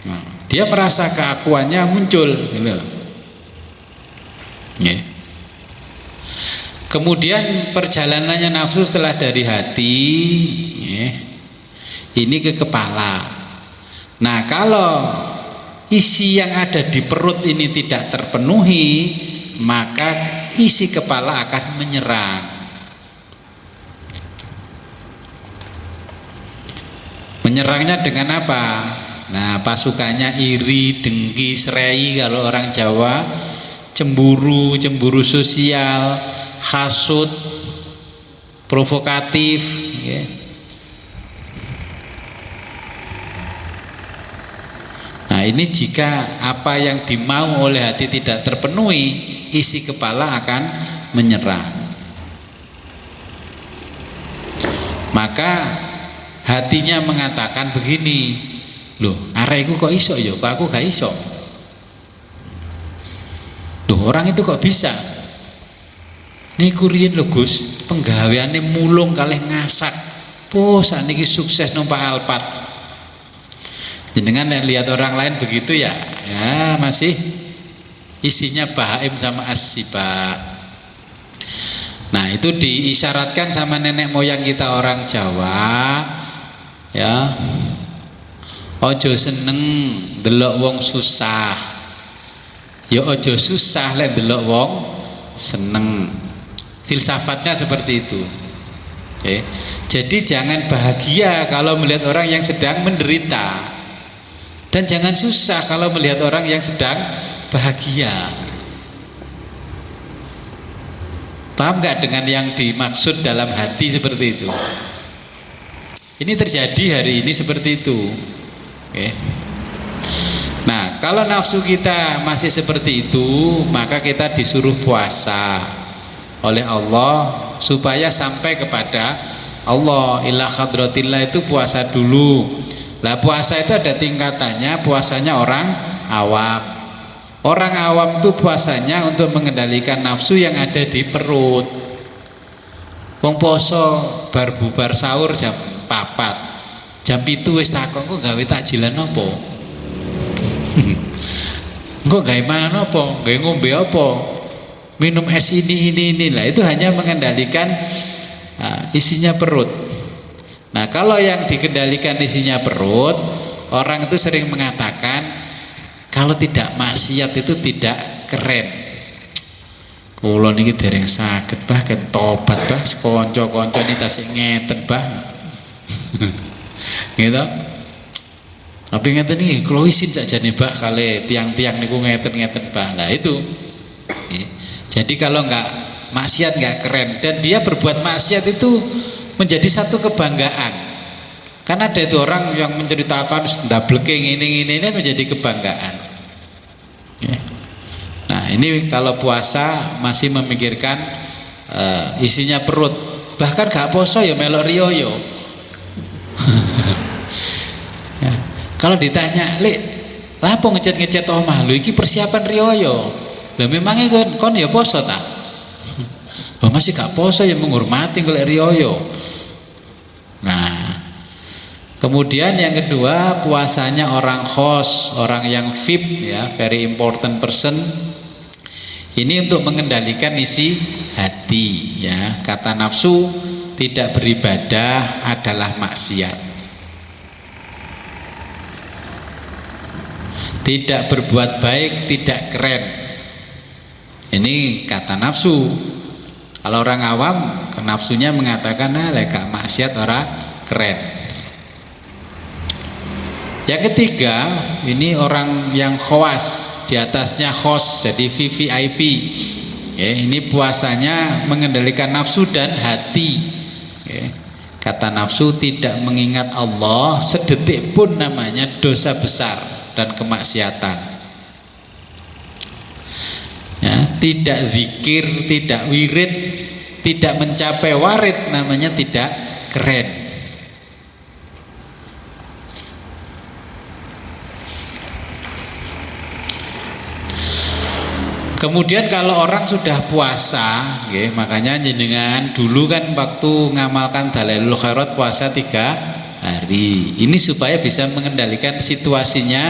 Nah, dia merasa keakuannya muncul gitu loh. Nggih. Kemudian perjalanannya nafsu setelah dari hati, nggih. Ini ke kepala. Nah, kalau isi yang ada di perut ini tidak terpenuhi, maka isi kepala akan menyerang. Menyerangnya dengan apa? Nah, pasukannya iri, dengki, serai kalau orang Jawa, cemburu, cemburu sosial, hasut, provokatif, ya. Nah, ini jika apa yang dimau oleh hati tidak terpenuhi, isi kepala akan menyerang. Maka hatinya mengatakan begini, loh, arekku kok iso ya, kok aku gak iso. Loh, orang itu kok bisa. Niku riyen lho Gus, penggaweane mulung kalih ngasak. Saniki sukses numpak Alphard. Jenengan lihat orang lain begitu ya, ya masih isinya bahaim sama asiba. Nah, itu diisyaratkan sama nenek moyang kita orang Jawa, ya. Ojo seneng delok wong susah, ya ojo susah lek delok wong seneng. Filsafatnya seperti itu. Oke. Jadi jangan bahagia kalau melihat orang yang sedang menderita, dan jangan susah kalau melihat orang yang sedang bahagia. Paham nggak dengan yang dimaksud dalam hati seperti itu? Ini terjadi hari ini seperti itu. Oke. Nah, kalau nafsu kita masih seperti itu, maka kita disuruh puasa oleh Allah supaya sampai kepada Allah. Ila hadratillah itu puasa dulu. Lah, puasa itu ada tingkatannya. Puasanya orang awam. Orang awam itu puasanya untuk mengendalikan nafsu yang ada di perut. Wong poso bar bubar sahur jam 4, jam 7 wis takon kok gawe takjilan apa? Kok gawe mangan apa? Gawe ngombe apa? Minum es ini. Lah, itu hanya mengendalikan isinya perut. Nah, kalau yang dikendalikan isinya perut, orang itu sering mengatakan kalau tidak maksiat itu tidak keren. Kula niki dereng saged bah tobat bah kanca-kanca niki tasih ngeten bah. Gitu. Tapi ngeten niki kula isin sakjane bah kali tiang-tiang niku ngeten-ngeten bah. Nah, itu. Jadi kalau enggak maksiat enggak keren, dan dia berbuat maksiat itu menjadi satu kebanggaan. Karena ada itu orang yang menceritakan ndableke ini menjadi kebanggaan. Nah, ini kalau puasa masih memikirkan isinya perut. Bahkan gak poso ya melok riyo. Ya. Kalau ditanya, "Lek, lah apa ngecet-ngecet omah lho iki persiapan riyo?" Lah memangnya kon ya poso ta? Oh, masih gak poso ya menghormati golek riyo. Nah, kemudian yang kedua, puasanya orang khos, orang yang VIP ya, very important person. Ini untuk mengendalikan isi hati ya. Kata nafsu, tidak beribadah adalah maksiat. Tidak berbuat baik tidak keren. Ini kata nafsu. Kalau orang awam, nafsunya mengatakan lek gak maksiat ora keren. Yang ketiga, ini orang yang khawas, di atasnya khos, jadi VVIP. Ya, ini puasanya mengendalikan nafsu dan hati. Ya, kata nafsu, tidak mengingat Allah sedetik pun namanya dosa besar dan kemaksiatan. Ya, tidak zikir, tidak wirid, tidak mencapai warid namanya tidak keren. Kemudian kalau orang sudah puasa, makanya jenengan dulu kan waktu ngamalkan Dalailul Khairat puasa 3 hari. Ini supaya bisa mengendalikan situasinya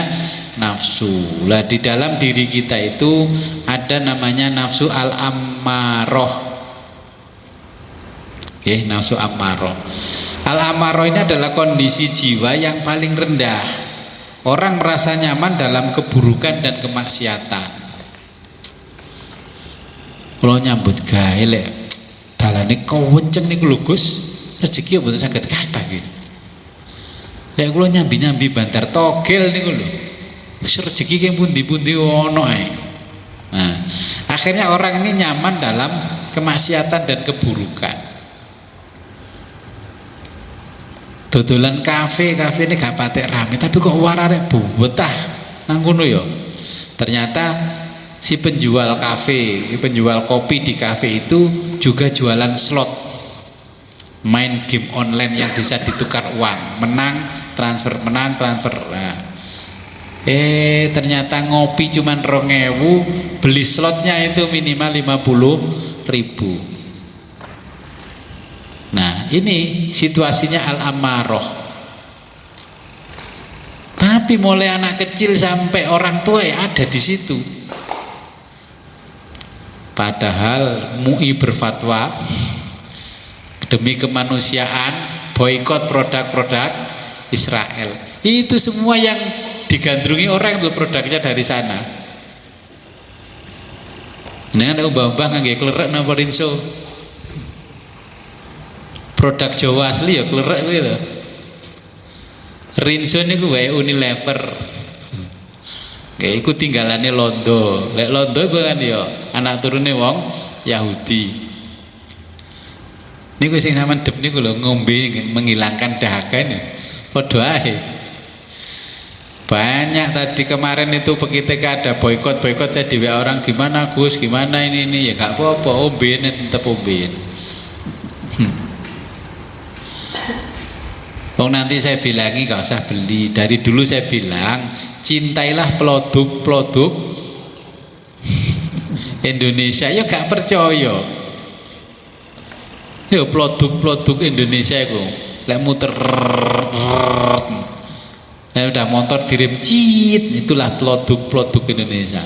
nafsu. Lah, di dalam diri kita itu ada namanya nafsu al-ammaroh. Nafsu ammaroh. Al-ammaroh ini adalah kondisi jiwa yang paling rendah. Orang merasa nyaman dalam keburukan dan kemaksiatan. Kalau nyambut gawe lek dalane kewenceng niku lho Gus, rezeki mboten saged kathah nggih. Lek kula nyambi-nyambi bantar togel niku lho. Wis rezeki ki pundi-pundi ono ae. Nah, akhirnya orang ini nyaman dalam kemaksiatan dan keburukan. Dodolan kafe ini gak patek rame, tapi kok warare betah nang kono ya. Ternyata si penjual kafe, penjual kopi di kafe itu juga jualan slot, main game online yang bisa ditukar uang, menang transfer. Nah, ternyata ngopi cuman 2.000, beli slotnya itu minimal 50.000. Nah, ini situasinya al-amarah. Tapi mulai anak kecil sampai orang tua ya ada di situ. Padahal MUI berfatwa demi kemanusiaan boikot produk-produk Israel. Itu semua yang digandrungi orang itu produknya dari sana. Nah, ada ubah-ubah ngangge klerak napa rinso. Produk Jawa asli ya klerak kuwi lho. Rinso niku wae Unilever. Kayak iku tinggalane Londo. Lek Londo iku kan ya anak turune wong Yahudi. Niku sing sampean dep niku lho ngombe menghilangkan dahaga ini. Padha ae. Banyak tadi kemarin itu ketika ada boikot saya di WA orang, gimana Gus, gimana ini ya gak apa-apa, omben tetep omben. Oh, nanti saya bilangi gak usah beli. Dari dulu saya bilang cintailah produk Indonesia. Ya gak percaya. Ya produk Indonesia itu lek muter udah motor direm cit, itulah produk Indonesia.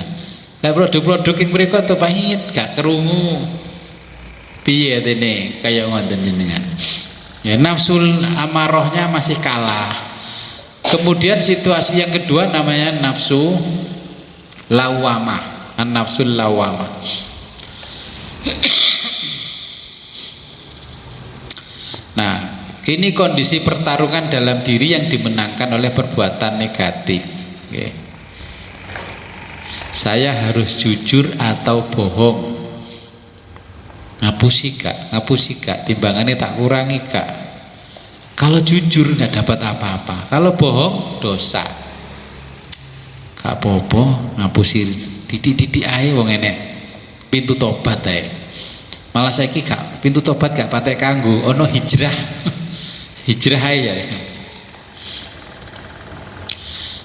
Lah produk-produk yang mereka tuh pahit gak kerungu. Piye dene kayak ngoten jenengan. Ya, nafsul amarahnya masih kalah. Kemudian situasi yang kedua namanya nafsu lawamah, an-nafsul lawamah. Nah, ini kondisi pertarungan dalam diri yang dimenangkan oleh perbuatan negatif. Oke. Saya harus jujur atau bohong. Ngapusi kak, timbangannya tak kurangi kak. Kalau jujur nggak dapat apa-apa, kalau bohong dosa. Kak popo ngapusi titik ae wong enek pintu tobat ae. Malah saiki kak pintu tobat gak patek kanggo, ono hijrah. Hijrah ae ya.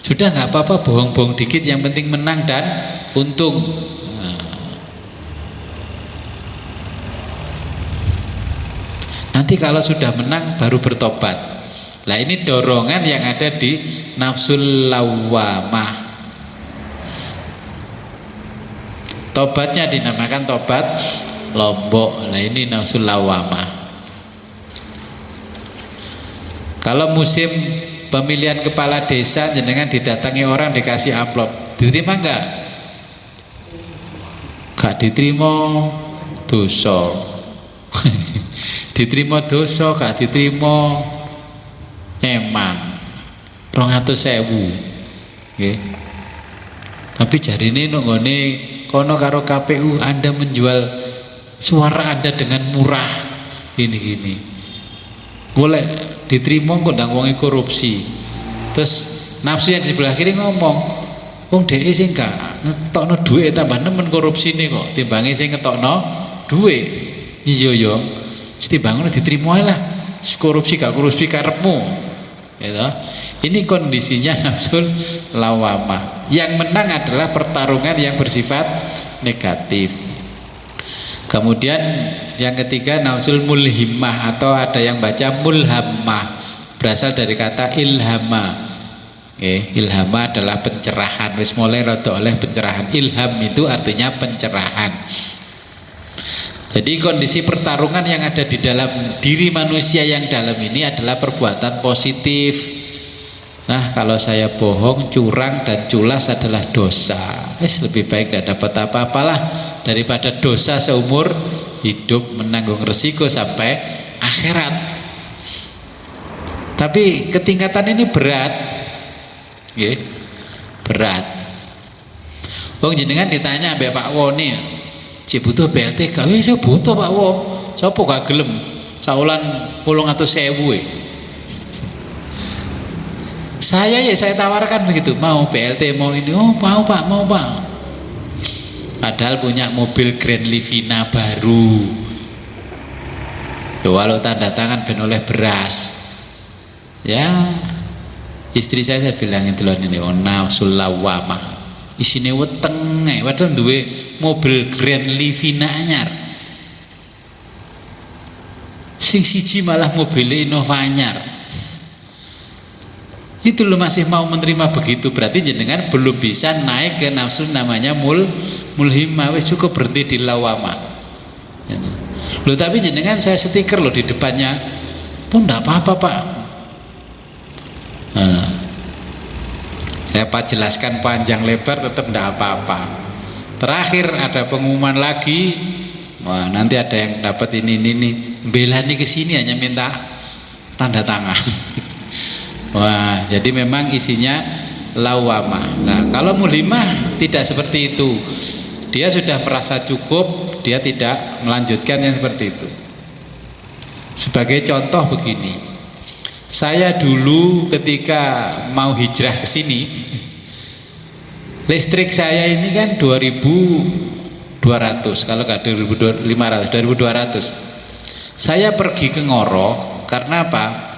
Sudah nggak apa-apa bohong-bohong dikit, yang penting menang dan untung. Nanti kalau sudah menang baru bertobat. Nah, ini dorongan yang ada di nafsul lawamah. Tobatnya dinamakan tobat lombok. Nah, ini nafsul lawamah. Kalau musim pemilihan kepala desa, jenengan didatangi orang dikasih amplop, diterima enggak? Gak diterima, dosa. Diterima dosa, gak diterima eman 200.000. Nggih. Tapi jarine nggone kono karo KPU Anda menjual suara Anda dengan murah gini. Boleh diterima kok ndang wonge korupsi. Terus nafsu yang di sebelah kiri ngomong, wong dhek sing gak ngetokno dhuwit tambah nemen korupsine kok timbange sing ngetokno dhuwit. Iya ya. Mesti bangun diterima lah, korupsi gak korupsi karepmu, gitu. Ini kondisinya nafsul lawamah. Yang menang adalah pertarungan yang bersifat negatif. Kemudian yang ketiga nafsul mulhimah, atau ada yang baca mulhamah, berasal dari kata ilhama. Ilhama adalah pencerahan. Wis mulai rada oleh pencerahan. Ilham itu artinya pencerahan. Jadi kondisi pertarungan yang ada di dalam diri manusia yang dalam ini adalah perbuatan positif. Nah kalau saya bohong, curang dan culas adalah dosa. Lebih baik tidak dapat apa-apalah daripada dosa seumur hidup, menanggung resiko sampai akhirat. Tapi ketingkatan ini berat, ya, berat. Wong jenengan ditanya mbek Pak Woni, "Cik butuh BLT gak?" "Wis butuh Pak Wo." "Sapa gak gelem saulan 800.000 saya tawarkan begitu, mau BLT mau ini, oh mau Pak, mau Pak. Padahal punya mobil Grand Livina baru. Walau tanda tangan ben oleh beras. Ya, istri saya bilang itu loh ini, nafsul lawamah. Isine weteng, padahal duwe mobil Grand Livina anyar. Sing siji malah mobil Innova anyar. Itu lo masih mau menerima begitu, berarti jenengan belum bisa naik ke nafsu namanya mulhimah. Wis cukup berhenti di lawama. Lo tapi jenengan saya stiker lo di depannya pun enggak apa-apa Pak. Saya Pak jelaskan panjang lebar tetap enggak apa-apa. Terakhir ada pengumuman lagi, wah nanti ada yang dapat ini belani ke sini hanya minta tanda tangan. Wah, jadi memang isinya lawamah. Nah, kalau mulhimah tidak seperti itu. Dia sudah merasa cukup, dia tidak melanjutkan yang seperti itu. Sebagai contoh begini, saya dulu ketika mau hijrah ke sini, listrik saya ini kan 2.200, kalau nggak 2.500, 2.200. Saya pergi ke Ngoro karena apa?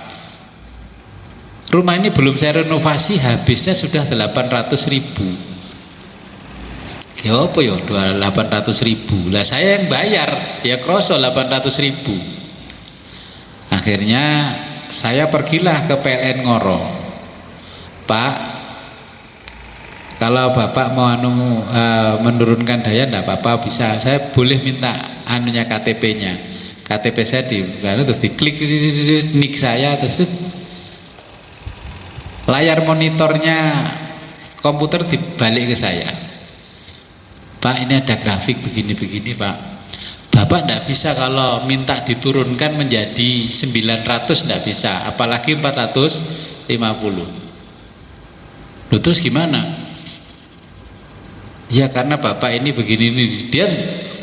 Rumah ini belum saya renovasi, habisnya sudah 800.000. Ya apa ya 800.000 lah, saya yang bayar ya kroso 800.000. Akhirnya saya pergilah ke PLN Ngoro. Pak, kalau Bapak mau menurunkan daya enggak apa-apa, bisa, saya boleh minta anunya KTP-nya. KTP saya terus diklik nik saya, terus layar monitornya komputer dibalik ke saya. Pak, ini ada grafik begini-begini Pak. Bapak enggak bisa kalau minta diturunkan menjadi 900, enggak bisa, apalagi 450. Loh, terus gimana? Ya karena Bapak ini begini, dia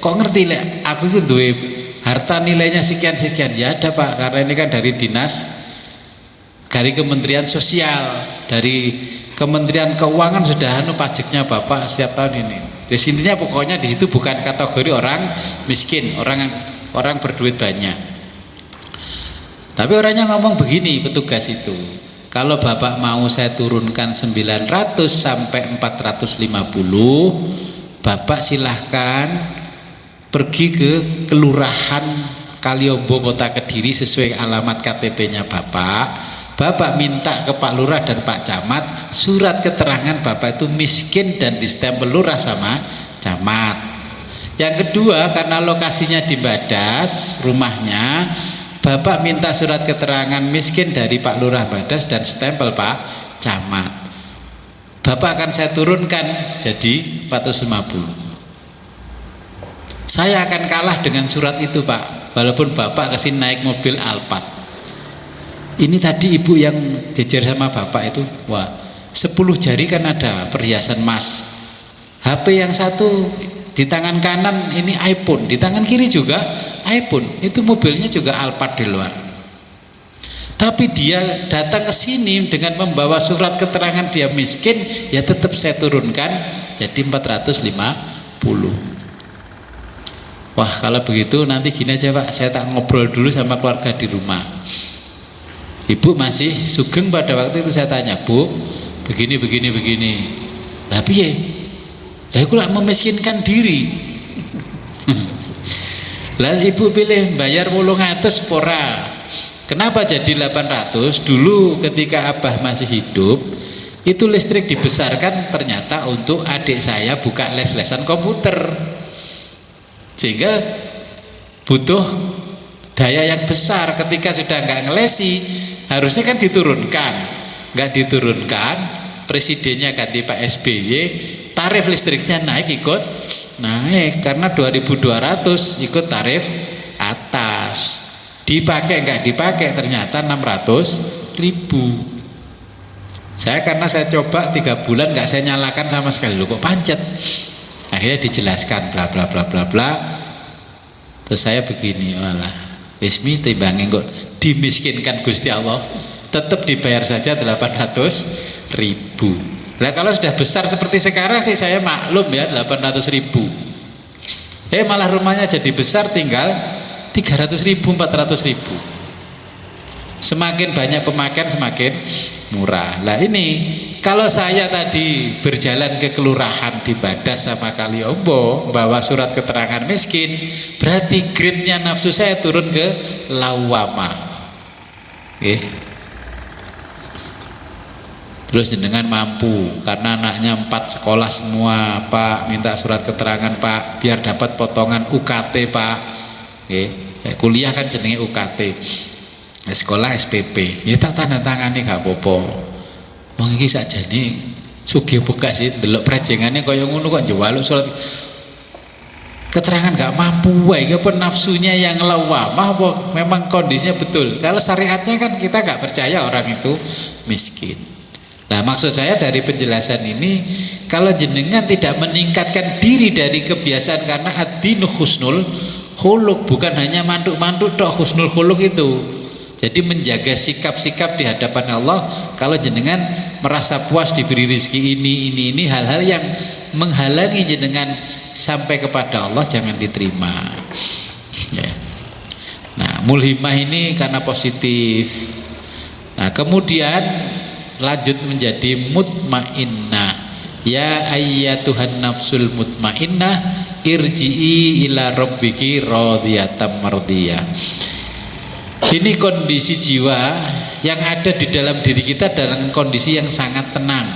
kok ngerti lek aku itu duwe harta nilainya sekian-sekian. Ya ada Pak, karena ini kan dari dinas, dari Kementerian Sosial, dari Kementerian Keuangan sudah pajaknya Bapak setiap tahun ini. Di intinya pokoknya di situ bukan kategori orang miskin, orang berduit banyak. Tapi orangnya ngomong begini, petugas itu, kalau Bapak mau saya turunkan 900 sampai 450, Bapak silahkan pergi ke Kelurahan Kaliombo Kota Kediri sesuai alamat KTP-nya Bapak. Bapak minta ke Pak Lurah dan Pak Camat surat keterangan Bapak itu miskin dan distempel Lurah sama Camat. Yang kedua, karena lokasinya di Badas rumahnya, Bapak minta surat keterangan miskin dari Pak Lurah Badas dan stempel Pak Camat. Bapak akan saya turunkan jadi 450. Saya akan kalah dengan surat itu Pak, walaupun Bapak kesini naik mobil Alphard. Ini tadi ibu yang jejer sama Bapak itu, wah 10 jari kan ada perhiasan emas. HP yang satu di tangan kanan ini iPhone, di tangan kiri juga iPhone. Itu mobilnya juga Alphard di luar. Tapi dia datang ke sini dengan membawa surat keterangan dia miskin, ya tetap saya turunkan jadi 450. Wah kalau begitu nanti gini aja Pak, saya tak ngobrol dulu sama keluarga di rumah. Ibu masih sugeng pada waktu itu, saya tanya, Bu, begini. Lah piye? Lah iku lak memiskinkan diri. Lah ibu pilih bayar 800 pora. Kenapa jadi 800? Dulu ketika Abah masih hidup, itu listrik dibesarkan ternyata untuk adik saya buka les-lesan komputer. Sehingga butuh daya yang besar. Ketika sudah nggak ngelesi, harusnya kan diturunkan. nggak diturunkan, presidennya ganti Pak SBY, tarif listriknya naik, ikut naik karena 2.200 ikut tarif atas. Dipakai nggak dipakai ternyata 600.000. Karena saya coba 3 bulan nggak saya nyalakan sama sekali, loh kok pancet. Akhirnya dijelaskan bla bla bla bla bla. Terus saya begini, walah wismi timbangi kok dimiskinkan Gusti Allah, tetap dibayar saja 800.000. Nah kalau sudah besar seperti sekarang sih saya maklum ya 800.000. Malah rumahnya jadi besar tinggal 300.000, 400.000. Semakin banyak pemakaian semakin murah. Lah ini kalau saya tadi berjalan ke kelurahan di Badas sama Kaliombo bawa surat keterangan miskin, berarti grade-nya nafsu saya turun ke lawama. Terus jenengan mampu karena anaknya 4 sekolah semua, Pak, minta surat keterangan Pak biar dapat potongan UKT Pak. Kuliah kan jenenge UKT, sekolah SPP, ya tak tanda tangani gak apa-apa. Wong iki sakjane sugih buka sih delok prejengane kaya ngono kok njaluk surat keterangan gak mampu wae. Iki apa nafsunya yang lawamah apa memang kondisinya betul? Kalau syariatnya kan kita gak percaya orang itu miskin. Nah maksud saya dari penjelasan ini, kalau jenengan tidak meningkatkan diri dari kebiasaan, karena ad-dinu husnul khuluq, bukan hanya manduk-manduk tok husnul khuluq itu. Jadi menjaga sikap-sikap di hadapan Allah. Kalau jenengan merasa puas diberi rezeki ini hal-hal yang menghalangi jenengan sampai kepada Allah jangan diterima. Nah mulhimah ini karena positif. Nah kemudian lanjut menjadi mutmainnah. Ya ayyatuhan nafsul mutmainnah irji'i ila rabbiki radiyatan mardiyah. Ini kondisi jiwa yang ada di dalam diri kita dalam kondisi yang sangat tenang.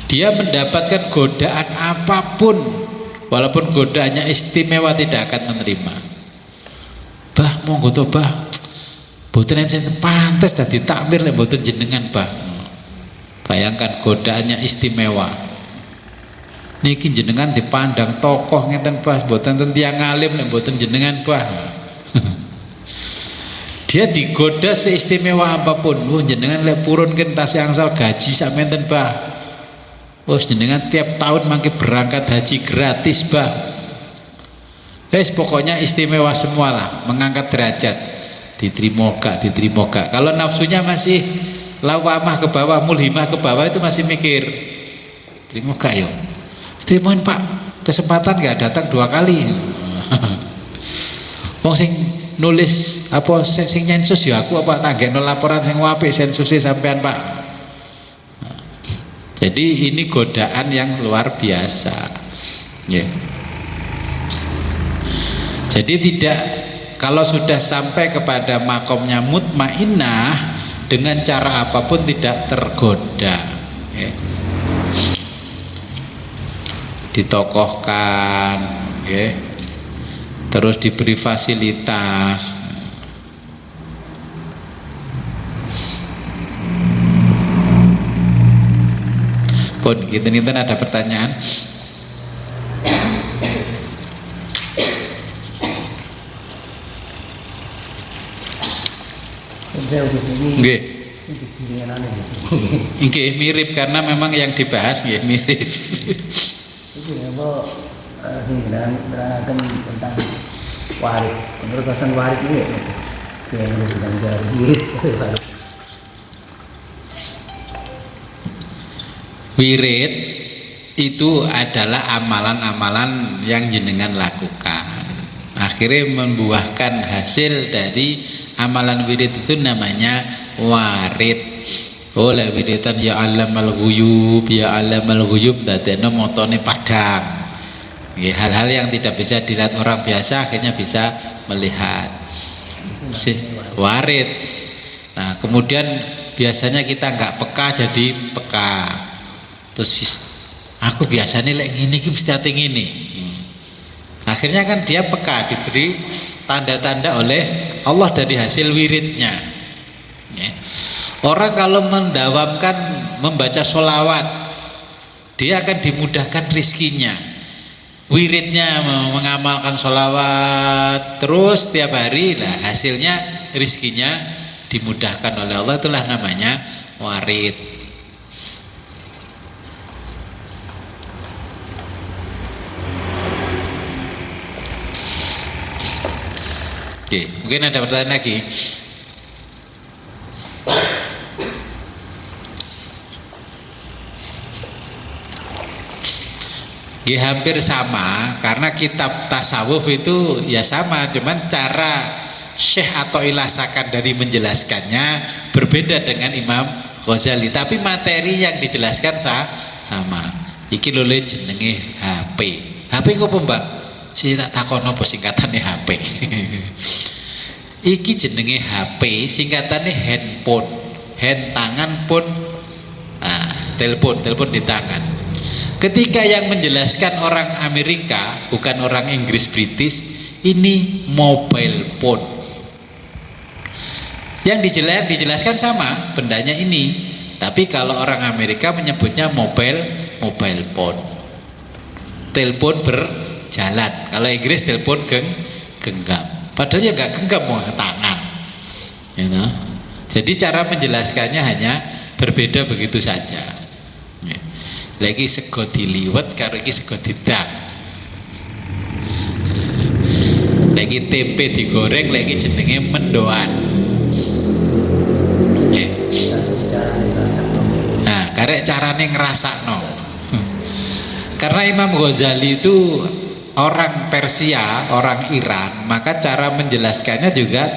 Dia mendapatkan godaan apapun, walaupun godaannya istimewa, tidak akan menerima. Bah, monggo to bah, mboten enten pantes dadi takmir nek mboten jenengan bah. Bayangkan godaannya istimewa. Niki jenengan dipandang tokoh ngeten bah, mboten ten tiyang alim nek mboten jenengan bah. Dia digoda seistimewa apapun. Jenengan lek purun ken tasih angsal gaji samenten bah. Jenengan setiap tahun mangke berangkat haji gratis bah. Pokoknya istimewa semua lah, mengangkat derajat. Diterima gak. Kalau nafsunya masih lawamah ke bawah, mulhimah ke bawah, itu masih mikir terima gak yo. Terimoin Pak, kesempatan gak datang 2 kali. Wong sing nulis apa sing nyensus ya aku apa tanggekno laporan sing apik sensusé sampean Pak. Jadi ini godaan yang luar biasa. Jadi tidak, kalau sudah sampai kepada makomnya mutmainnah, dengan cara apapun tidak tergoda. Ditokohkan, terus diberi fasilitas. Pun gitu-gitu ada pertanyaan. Nggih, mirip karena memang yang dibahas nggih mirip. Itu apa sing nerangkan tentang warid. Menurut pasang warid ini yang sedang wirid. Wirid itu adalah amalan-amalan yang jenengan lakukan. Akhirnya membuahkan hasil dari amalan wirid itu namanya warid. Oleh wiridan ya alamal ghuyub, ya alamal ghuyub, dadekno motone padang. Hal-hal yang tidak bisa dilihat orang biasa akhirnya bisa melihat. Warid. Nah, kemudian biasanya kita nggak peka jadi peka. Terus aku biasanya lek ngene iki mesti ate ngene. Akhirnya kan dia peka, diberi tanda-tanda oleh Allah dari hasil wiridnya. Orang kalau mendawamkan membaca sholawat, dia akan dimudahkan rizkinya. Wiridnya mengamalkan sholawat terus tiap hari, lah hasilnya rizkinya dimudahkan oleh Allah. Itulah namanya warid. Oke, mungkin ada pertanyaan lagi. Ya, hampir sama, karena kitab tasawuf itu ya sama, cuman cara Syekh atau ilasakan dari menjelaskannya berbeda dengan Imam Ghazali, tapi materi yang dijelaskan sama. Iki lho jenenge HP. HP kok Mbak? Saya tak takono apa singkatannya HP. Iki jenenge HP, singkatannya handphone. Hand tangan pun, telepon di tangan. Ketika yang menjelaskan orang Amerika, bukan orang Inggris British, ini mobile phone. Yang dijelaskan sama, bendanya ini. Tapi kalau orang Amerika menyebutnya mobile phone. Telepon berjalan. Kalau Inggris telepon genggam. Padahal ya nggak genggam, mau tangan. You know? Jadi cara menjelaskannya hanya berbeda begitu saja. Lagi sego diliwet karo iki sego didang. Lagi tempe digoreng, lagi jenenge mendoan. Nah, karek carane ngrasakno. Karena Imam Ghazali itu orang Persia, orang Iran, maka cara menjelaskannya juga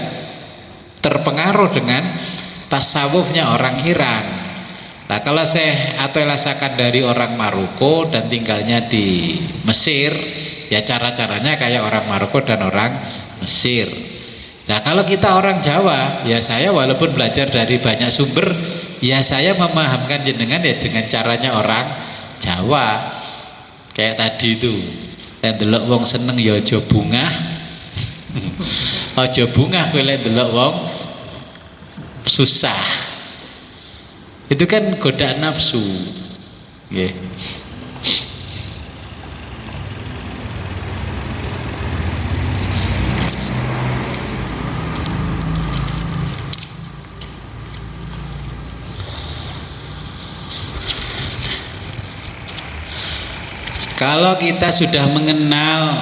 terpengaruh dengan tasawufnya orang Iran. Nah, kalau saya atau ilasakan dari orang Maroko dan tinggalnya di Mesir, ya cara-caranya kayak orang Maroko dan orang Mesir. Nah, kalau kita orang Jawa, ya saya walaupun belajar dari banyak sumber, ya saya memahamkan jenengan ya dengan caranya orang Jawa. Kayak tadi itu, lek ndelok wong seneng ya aja bungah. Aja bungah kowe lek ndelok wong susah. Itu kan godaan nafsu. Yeah. Kalau kita sudah mengenal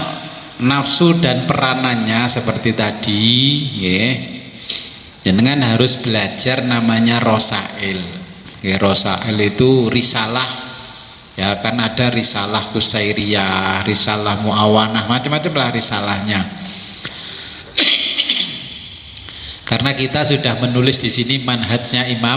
nafsu dan peranannya seperti tadi, yeah, jenengan harus belajar namanya rosail. Ya, rosail itu risalah, ya kan ada risalah Kusairiyah, risalah Muawanah, macam-macam lah risalahnya. Karena kita sudah menulis di sini manhajnya Imam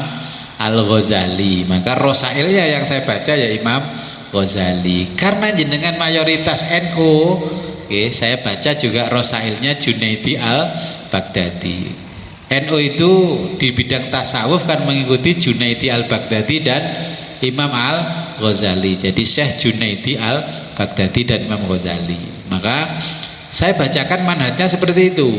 Al-Ghazali, maka rosailnya yang saya baca ya Imam Ghazali. Karena jenengan mayoritas NU, oke, saya baca juga rosailnya Junaidi Al-Baghdadi. NU itu di bidang tasawuf kan mengikuti Junaidi Al-Baghdadi dan Imam Al-Ghazali. Jadi Syekh Junaidi Al-Baghdadi dan Imam Ghazali. Maka saya bacakan manhajnya seperti itu.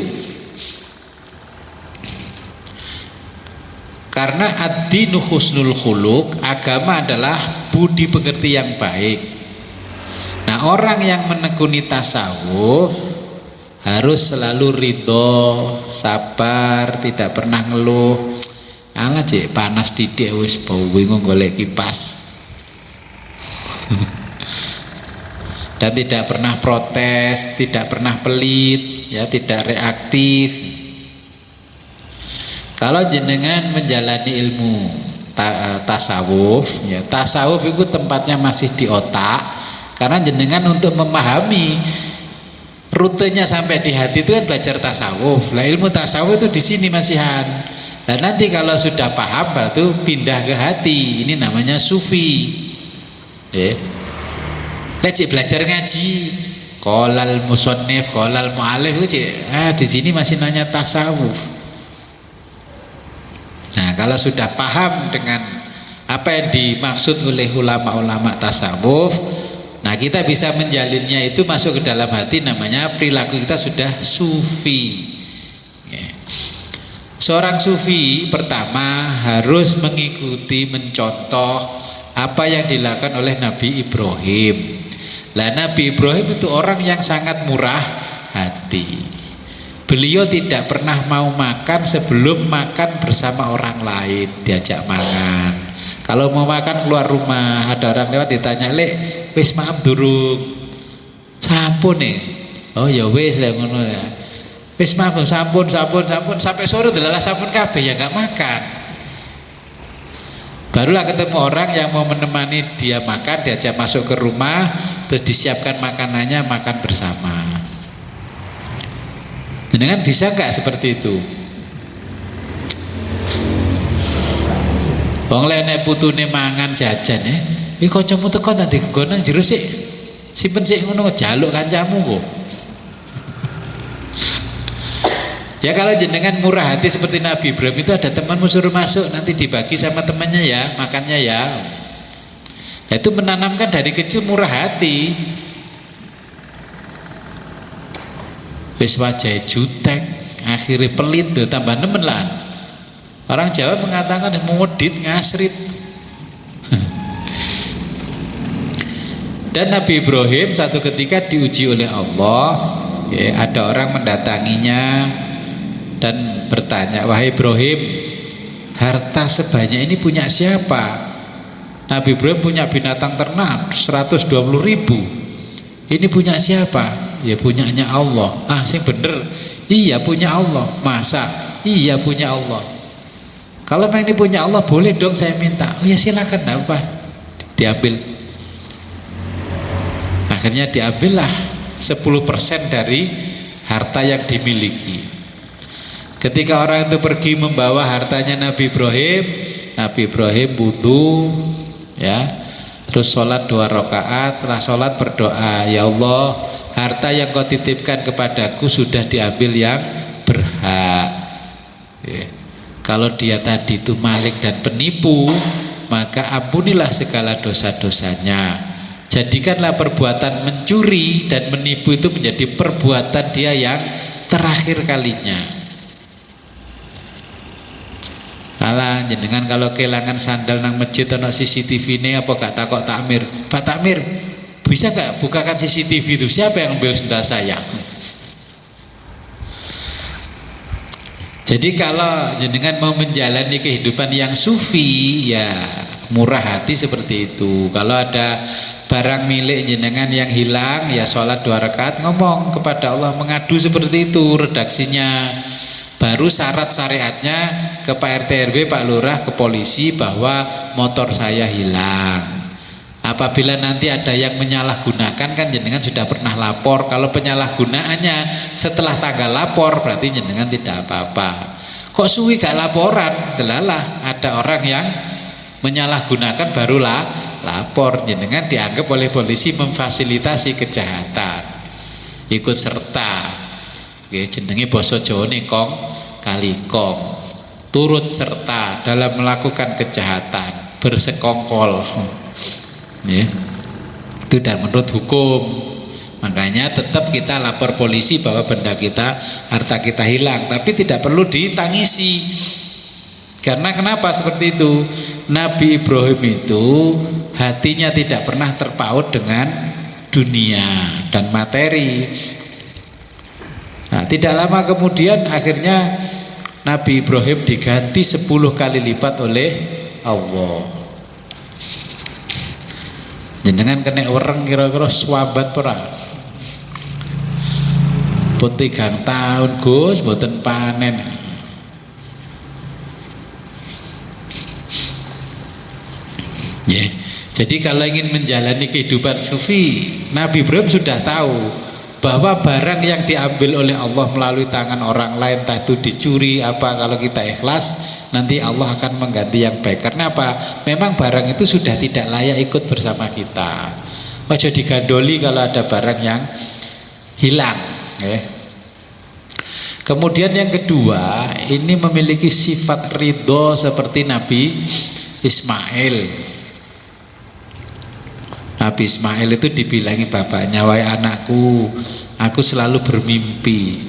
Karena ad-dinu husnul khuluq, agama adalah budi pekerti yang baik. Nah, orang yang menekuni tasawuf harus selalu ridho, sabar, tidak pernah ngeluh. Alah cek panas titik wis bau bingung golek kipas. Dan tidak pernah protes, tidak pernah pelit, ya tidak reaktif. Kalau jenengan menjalani ilmu tasawuf, ya tasawuf itu tempatnya masih di otak, karena jenengan untuk memahami rutenya sampai di hati itu kan belajar tasawuf. Lah ilmu tasawuf itu di sini masihan. Dan nanti kalau sudah paham berarti pindah ke hati. Ini namanya sufi. Cek belajar ngaji. Qolal musannif, qolal mu'alif di sini masih nanya tasawuf. Nah, kalau sudah paham dengan apa yang dimaksud oleh ulama-ulama tasawuf, nah kita bisa menjalinnya itu masuk ke dalam hati, namanya perilaku kita sudah sufi. Seorang sufi pertama harus mengikuti, mencontoh apa yang dilakukan oleh Nabi Ibrahim. Lah Nabi Ibrahim itu orang yang sangat murah hati. Beliau tidak pernah mau makan sebelum makan bersama orang lain, diajak makan. Kalau mau makan keluar rumah, ada orang lewat ditanya, "Lek, wis maaf durung?" "Sampun nih." "Oh ya wis lah ngono ya." "Wis maaf sampun sampai sore delalah sampun kabeh ya enggak makan." Barulah ketemu orang yang mau menemani dia makan, diajak masuk ke rumah, terus disiapkan makanannya, makan bersama. Jenengan bisa nggak seperti itu? Wong lek nek putune mangan jajan iki kancamu teko nanti nggon nang jero sik. Simpen sik ngono jaluk kancamu kok. Ya kalau jenengan murah hati seperti Nabi Ibrahim itu, ada temanmu suruh masuk, nanti dibagi sama temannya ya, makannya ya. Itu menanamkan dari kecil murah hati. Wis wajah jutek, akhirnya pelit, tambah nemen lah. Orang Jawa mengatakan mudit ngasrit. Dan Nabi Ibrahim satu ketika diuji oleh Allah, ya, ada orang mendatanginya dan bertanya, "Wahai Ibrahim, harta sebanyak ini punya siapa?" Nabi Ibrahim punya binatang ternak 120.000. Ini punya siapa? Ya punyanya Allah. "Ah sing bener." "Iya punya Allah." "Masa?" "Iya punya Allah." "Kalau memang ini punya Allah boleh dong saya minta." "Oh ya silakan." Apa? Diambil. Akhirnya diambillah 10% dari harta yang dimiliki. Ketika orang itu pergi membawa hartanya Nabi Ibrahim wudu, ya, terus sholat 2 rakaat. Setelah sholat berdoa, "Ya Allah, harta yang kau titipkan kepadaku sudah diambil yang berhak. Ya. Kalau dia tadi itu maling dan penipu, maka ampunilah segala dosa-dosanya. Jadikanlah perbuatan mencuri dan menipu itu menjadi perbuatan dia yang terakhir kalinya." Alah jenengan kalau kehilangan sandal nang masjid ana CCTV ini apa gak takok takmir, "Pak takmir, bisa gak bukakan CCTV itu, siapa yang ambil sandal saya?" Jadi kalau jenengan mau menjalani kehidupan yang sufi, ya murah hati seperti itu. Kalau ada barang milik jenengan yang hilang, ya sholat 2 rakaat, ngomong kepada Allah, mengadu seperti itu redaksinya. Baru syarat syariatnya ke Pak RT RW, Pak Lurah, ke polisi bahwa motor saya hilang. Apabila nanti ada yang menyalahgunakan, kan jenengan sudah pernah lapor. Kalau penyalahgunaannya setelah tanggal lapor, berarti jenengan tidak apa-apa. Kok suwi gak laporan? Delalah ada orang yang menyalahgunakan barulah lapor. Jenengan dianggap oleh polisi memfasilitasi kejahatan, ikut serta. Jenenge basa Jawane kong kali kong, turut serta dalam melakukan kejahatan, bersekongkol. Ya. Itu dan menurut hukum. Makanya tetap kita lapor polisi bahwa benda kita, harta kita hilang, tapi tidak perlu ditangisi. Karena kenapa seperti itu? Nabi Ibrahim itu hatinya tidak pernah terpaut dengan dunia dan materi. Nah, tidak lama kemudian akhirnya Nabi Ibrahim diganti 10 kali lipat oleh Allah. Jenengan kena wereng kira-kira swabat perang. Pun 3 tahun Gus mboten panen. Ya. Jadi kalau ingin menjalani kehidupan sufi, Nabi Ibrahim sudah tahu bahwa barang yang diambil oleh Allah melalui tangan orang lain, entah itu dicuri apa, kalau kita ikhlas nanti Allah akan mengganti yang baik. Karena apa? Memang barang itu sudah tidak layak ikut bersama kita. Ojo digandoli kalau ada barang yang hilang. Kemudian yang kedua, ini memiliki sifat ridho seperti Nabi Ismail. Nabi Ismail itu dibilangi bapaknya, "Wahai anakku, aku selalu bermimpi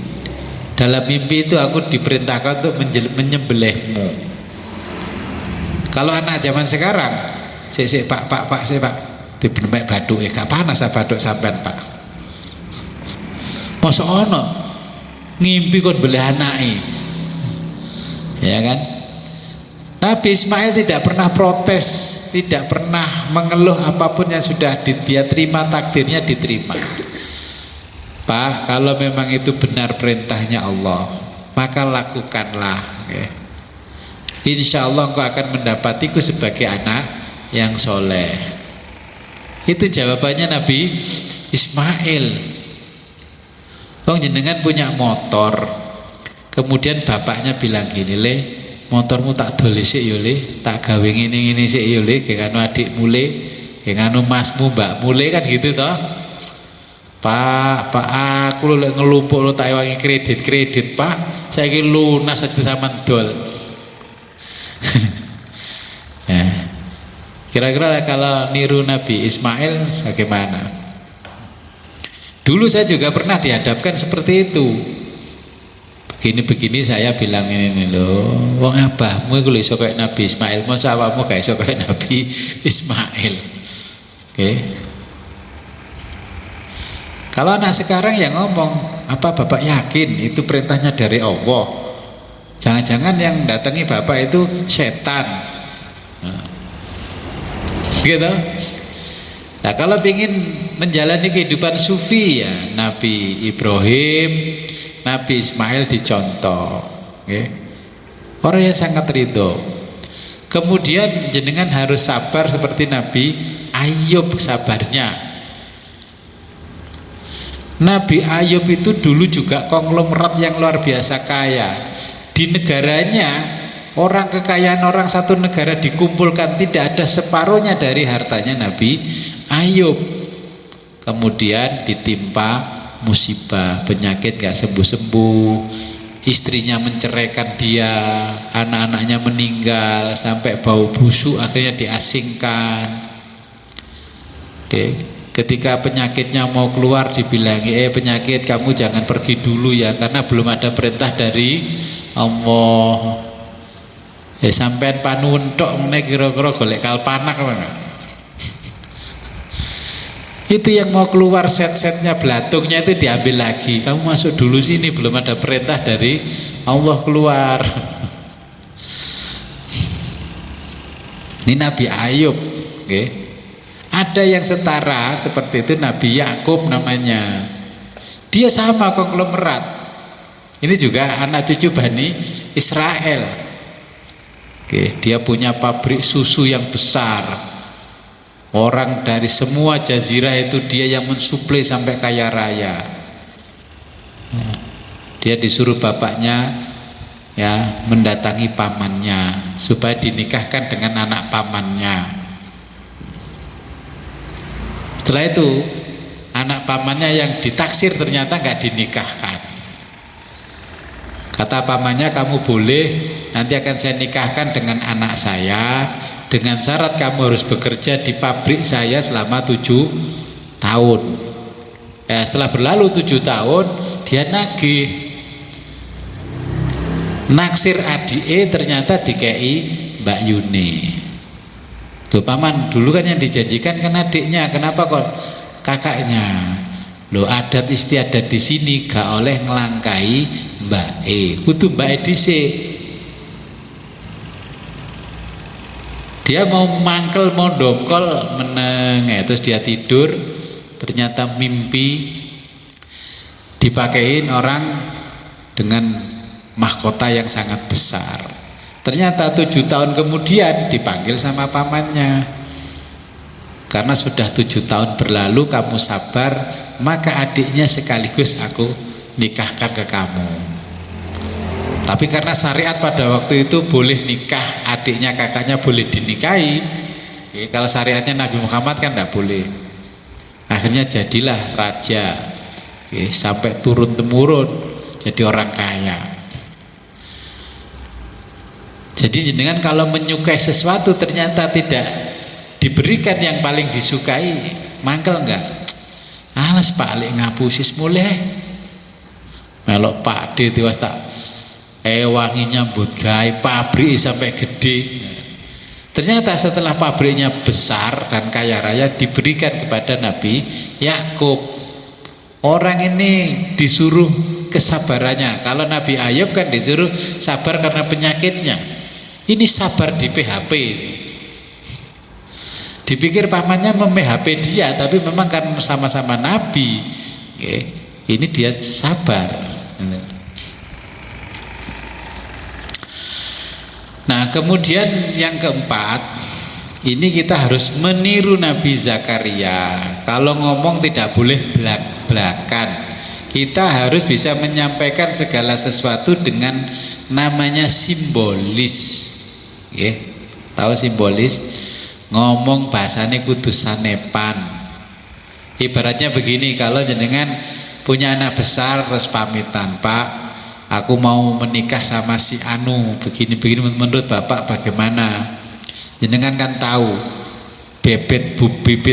Dalam mimpi itu aku diperintahkan untuk menyembelihmu. Kalau anak zaman sekarang, sik pak, dibenemek baduk gak panas baduk sampean pak. Masa ono ngimpi kon beli anake. Ya kan? Nabi Ismail tidak pernah protes, tidak pernah mengeluh apapun yang sudah dia terima, takdirnya diterima. Pak, kalau memang itu benar perintahnya Allah, maka lakukanlah. Okay. Insya Allah engkau akan mendapatiku sebagai anak yang soleh. Itu jawabannya Nabi Ismail. Wong jenengan punya motor, kemudian bapaknya bilang gini, le, motormu tak doli sik yo le, tak gawe ngene sik yo le, kayak anu adikmu le, kayak anu masmu mbakmu le, kan gitu toh. Pak, aku lho ngelumpuk lo tak wangi kredit pak, saya ingin lunas aja sama dol. Ya. Kira-kira kalau niru Nabi Ismail bagaimana? Dulu saya juga pernah dihadapkan seperti itu. Begini-begini saya bilang ini loh, wong abahmu iku lho iso kayak Nabi Ismail, masa awakmu gak iso kayak Nabi Ismail. Oke. Kalau anak sekarang yang ngomong, apa bapak yakin itu perintahnya dari Allah? Jangan-jangan yang datangi bapak itu setan. Gitu. Nah kalau ingin menjalani kehidupan sufi ya Nabi Ibrahim, Nabi Ismail dicontoh. Okay. Orang yang sangat ridho. Kemudian jenengan harus sabar seperti Nabi Ayub sabarnya. Nabi Ayub itu dulu juga konglomerat yang luar biasa kaya. Di negaranya, orang kekayaan orang satu negara dikumpulkan tidak ada separuhnya dari hartanya Nabi Ayub. Kemudian ditimpa musibah, penyakit gak sembuh-sembuh, istrinya menceraikan dia, anak-anaknya meninggal, sampai bau busuk akhirnya diasingkan. Oke. Ketika penyakitnya mau keluar dibilangi, penyakit kamu jangan pergi dulu ya, karena belum ada perintah dari Allah. Sampean panuwun tok meneh kira-kira golek kalpanak apa. Itu yang mau keluar set-setnya, belatungnya itu diambil lagi. Kamu masuk dulu sini, belum ada perintah dari Allah keluar. Ini Nabi Ayub, okay. Ada yang setara seperti itu Nabi Yakub namanya. Dia sama konglomerat. Ini juga anak cucu Bani Israel. Oke, dia punya pabrik susu yang besar. Orang dari semua jazirah itu dia yang mensuplai sampai kaya raya. Dia disuruh bapaknya ya mendatangi pamannya supaya dinikahkan dengan anak pamannya. Setelah itu anak pamannya yang ditaksir ternyata nggak dinikahkan. Kata pamannya, kamu boleh, nanti akan saya nikahkan dengan anak saya, dengan syarat kamu harus bekerja di pabrik saya selama 7 tahun. Setelah berlalu 7 tahun dia nagih, naksir adike ternyata dikei Mbak Yuni. Tuh paman, dulu kan yang dijanjikan kan adiknya, kenapa kok kakaknya? Loh, adat istiadat di sini gak oleh ngelangkai Mbak kudu Mbak dhisik. Dia mau mangkel, mau dongkol meneng, terus dia tidur, ternyata mimpi dipakein orang dengan mahkota yang sangat besar. Ternyata 7 tahun kemudian dipanggil sama pamannya, karena sudah 7 tahun berlalu kamu sabar, maka adiknya sekaligus aku nikahkan ke kamu. Tapi karena syariat pada waktu itu boleh nikah adiknya kakaknya boleh dinikahi. Kalau syariatnya Nabi Muhammad kan tidak boleh. Akhirnya jadilah raja, sampai turun temurun jadi orang kaya. Jadi jenengan kalau menyukai sesuatu ternyata tidak diberikan yang paling disukai, mangkel enggak? Alas Pak lek ngapusis mulai. melok pakde tiwas tak wangi nyambut gawe pabrik sampai gede. Ternyata setelah pabriknya besar dan kaya raya diberikan kepada Nabi Yakub. Orang ini disuruh kesabarannya. Kalau Nabi Ayub kan disuruh sabar karena penyakitnya. Ini sabar di PHP. Dipikir pamannya mem-PHP dia, tapi memang karena sama-sama Nabi. Ini dia sabar. Nah, kemudian yang keempat, ini kita harus meniru Nabi Zakaria. Kalau ngomong tidak boleh belak-belakan. Kita harus bisa menyampaikan segala sesuatu dengan namanya simbolis. Tahu simbolis? Ngomong bahasanya kudu sanepan. Ibaratnya begini, kalau jenengan punya anak besar terus pamitan, Pak, aku mau menikah sama si Anu, begini-begini, menurut Bapak bagaimana? Jenengan kan tahu bibit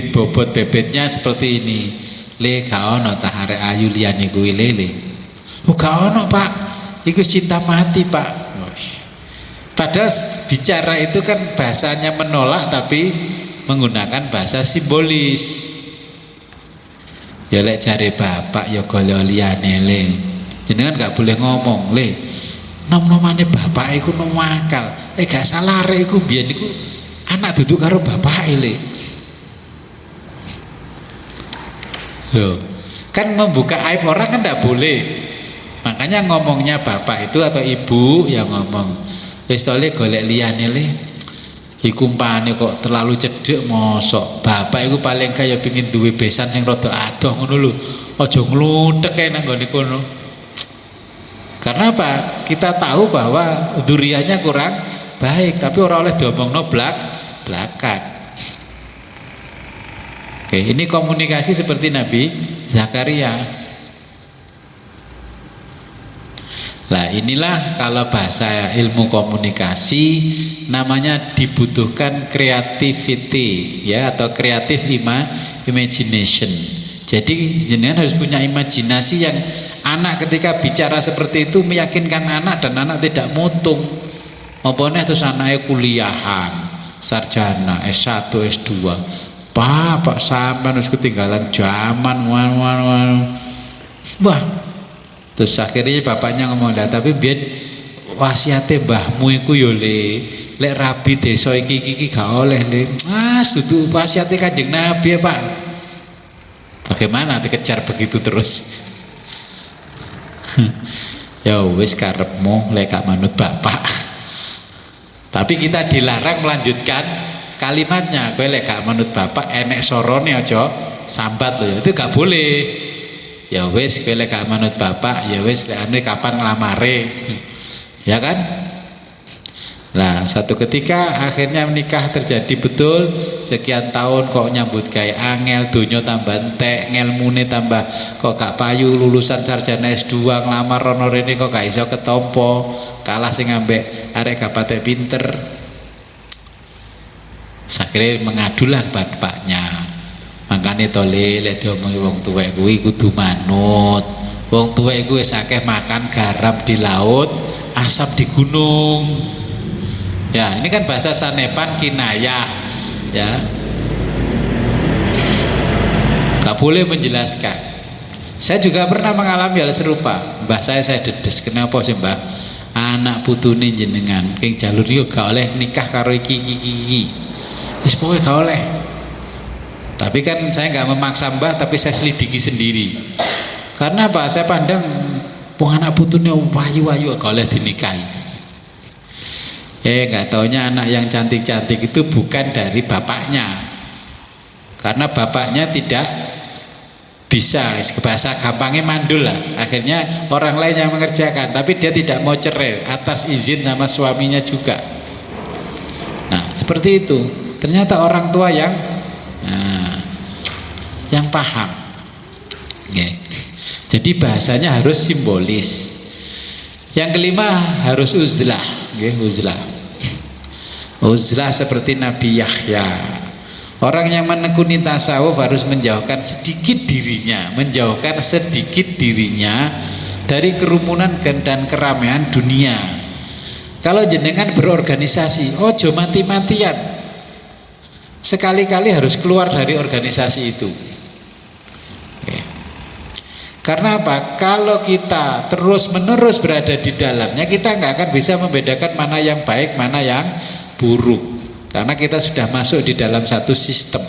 bobot bebetnya seperti ini. Le gak ono ta arek ayu liyane kuwi lele. Oh gak ono, Pak. Iku cinta mati, Pak. Padahal bicara itu kan bahasanya menolak tapi menggunakan bahasa simbolis. Ya lek jare bapak ya golek liyane le. Jenengan gak boleh ngomong le. Nom-nomane bapak iku nom akal. Gak salah arek iku biyen iku anak duduk karo bapak le. Loh, kan membuka aib orang kan gak boleh. Makanya ngomongnya bapak itu atau ibu yang ngomong. Wis to le golek liyane le. Iku umpane kok terlalu cedhek mosok. Bapak iku paling kaya pengin duwe besan sing rada adoh ngono lho. Aja ngluthek kae nang gone kono. Karena apa? Kita tahu bahwa duriannya kurang baik, tapi ora oleh diomongno blak-blakan. Oke, ini komunikasi seperti Nabi Zakaria. Nah, inilah kalau bahasa ilmu komunikasi namanya dibutuhkan creativity ya, atau creative imagination. Jadi jenengan harus punya imajinasi yang anak ketika bicara seperti itu meyakinkan anak dan anak tidak mutung. Maupun terus anaknya kuliahan, sarjana, S1, S2. Pak sampean wis ketinggalan zaman. Wah. Terus akhirnya bapaknya ngomong, "Lah tapi biyen wasiate mbahmu iku yo lek rabi desa iki gak oleh le." Dudu wasiate Kanjeng Nabi ya, Pak. Bagaimana dikejar begitu terus? Ya wis karepmu lek gak manut bapak. Tapi kita dilarang melanjutkan kalimatnya. Kowe lek gak manut bapak enek sorone aja sambat loh. Itu gak boleh. Ya wis kowe lek gak manut bapak, ya wis lek anu kapan nglamare. Ya kan? Nah, satu ketika akhirnya menikah terjadi betul, sekian tahun kok nyambut gawe angel, donya tambah entek, ngelmune tambah kok gak payu, lulusan sarjana S2 nglamar rono rene kok gak iso ketompo, kalah sing ambek arek gak patek pinter. Akhirnya mengadulah bapaknya. Makane to lek diomongi wong tuwek kuwi kudu manut. Wong tuwek iku wis akeh makan garam di laut, asap di gunung. Ya, ini kan bahasa sanepan kinayah, ya. Gak boleh menjelaskan. Saya juga pernah mengalami hal serupa. Mbah saya dedes, kenapa sih Mbah? Anak putune jenengan king jalur yo gak oleh nikah karo iki. Wis pokoke gak oleh. Tapi kan saya nggak memaksa Mbah, tapi saya selidiki sendiri. Karena apa? Saya pandang wong anak putune wayu-wayu gak oleh dinikahi. Nggak taunya anak yang cantik-cantik itu bukan dari bapaknya. Karena bapaknya tidak bisa, bahasa gampangnya mandul lah. Akhirnya orang lain yang mengerjakan, tapi dia tidak mau cerai atas izin sama suaminya juga. Nah, seperti itu. Ternyata orang tua yang paham. Jadi bahasanya harus simbolis. Yang kelima harus uzlah. Uzlah seperti Nabi Yahya. Orang yang menekuni tasawuf harus menjauhkan sedikit dirinya dari kerumunan dan keramaian dunia. Kalau jenengan berorganisasi, ojo mati-matian, sekali-kali harus keluar dari organisasi itu. Karena apa? Kalau kita terus-menerus berada di dalamnya, kita nggak akan bisa membedakan mana yang baik, mana yang buruk. Karena kita sudah masuk di dalam satu sistem.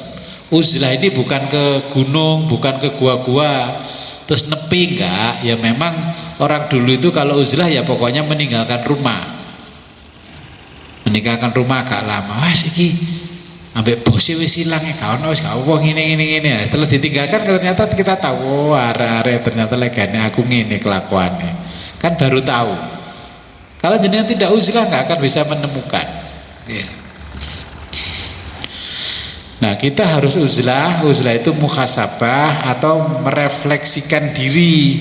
Uzlah ini bukan ke gunung, bukan ke gua-gua, terus nepi, enggak. Ya memang orang dulu itu kalau uzlah ya pokoknya meninggalkan rumah. Meninggalkan rumah agak lama. Wah iki ambek bose wis ilang gak ono wis gak apa ngene. Setelah ditinggalkan ternyata kita tahu, oh arek-arek ternyata legane aku ngene kelakuannya. Kan baru tahu. Kalau jenengan tidak uzlah nggak akan bisa menemukan. Nah, kita harus uzlah. Uzlah itu muhasabah atau merefleksikan diri,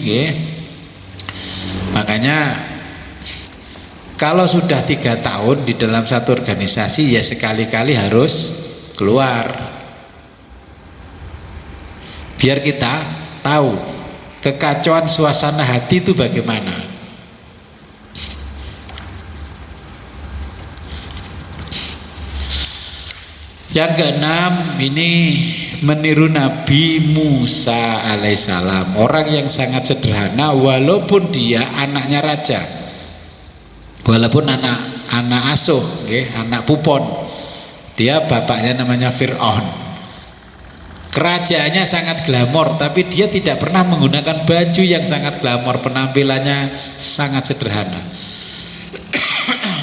Makanya kalau sudah 3 tahun di dalam satu organisasi, ya sekali-kali harus keluar. Biar kita tahu kekacauan suasana hati itu bagaimana. Yang keenam, ini meniru Nabi Musa alaihissalam, orang yang sangat sederhana walaupun dia anaknya raja, walaupun anak asuh, anak pupon, dia bapaknya namanya Fir'aun, kerajaannya sangat glamor, tapi dia tidak pernah menggunakan baju yang sangat glamor, penampilannya sangat sederhana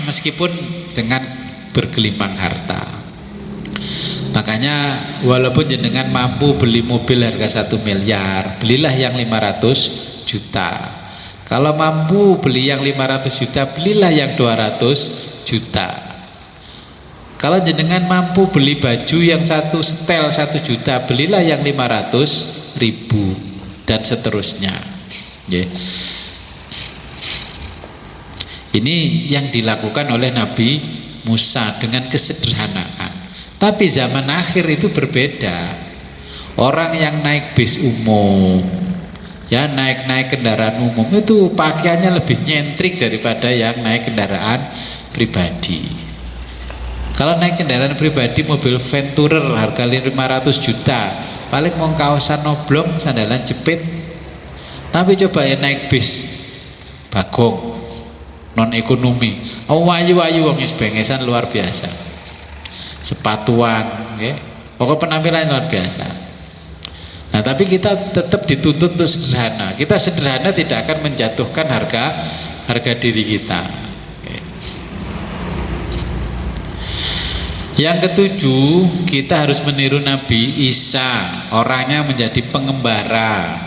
meskipun dengan bergelimang harta. Makanya walaupun jenengan mampu beli mobil harga 1 miliar, belilah yang 500 juta. Kalau mampu beli yang 500 juta, belilah yang 200 juta. Kalau jenengan mampu beli baju yang satu setel 1 juta, belilah yang 500.000 dan seterusnya. Ini yang dilakukan oleh Nabi Musa dengan kesederhanaan. Tapi zaman akhir itu berbeda. Orang yang naik bis umum, ya naik kendaraan umum itu pakaiannya lebih nyentrik daripada yang naik kendaraan pribadi. Kalau naik kendaraan pribadi, mobil Venturer harga 500 juta, paling mau kaosan oblong, sandalan jepit. Tapi coba ya naik bis bagong non ekonomi, wayu-wayu wong wis bengesan luar biasa. Sepatuan, pokok penampilan luar biasa. Nah, tapi kita tetap dituntut untuk sederhana. Kita sederhana tidak akan menjatuhkan harga diri kita. Yang ketujuh, kita harus meniru Nabi Isa, orangnya menjadi pengembara.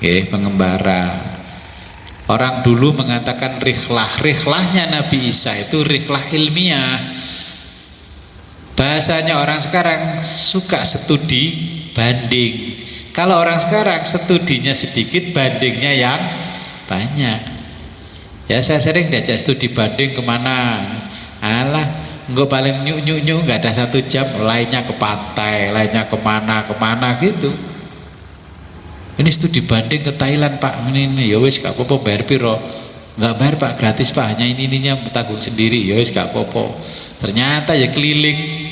Pengembara. Orang dulu mengatakan rihlahnya Nabi Isa itu rihlah ilmiah. Bahasanya orang sekarang suka studi banding. Kalau orang sekarang studinya sedikit, bandingnya yang banyak. Ya saya sering diajak studi banding kemana, alah enggak paling nyuk nggak ada 1 jam, lainnya ke pantai, lainnya kemana gitu. Ini studi banding ke Thailand pak, ini ya wis gak apa-apa, bayar piro? Nggak bayar pak, gratis pak, hanya ininya tanggung sendiri, ya wis gak apa-apa. Ternyata ya keliling.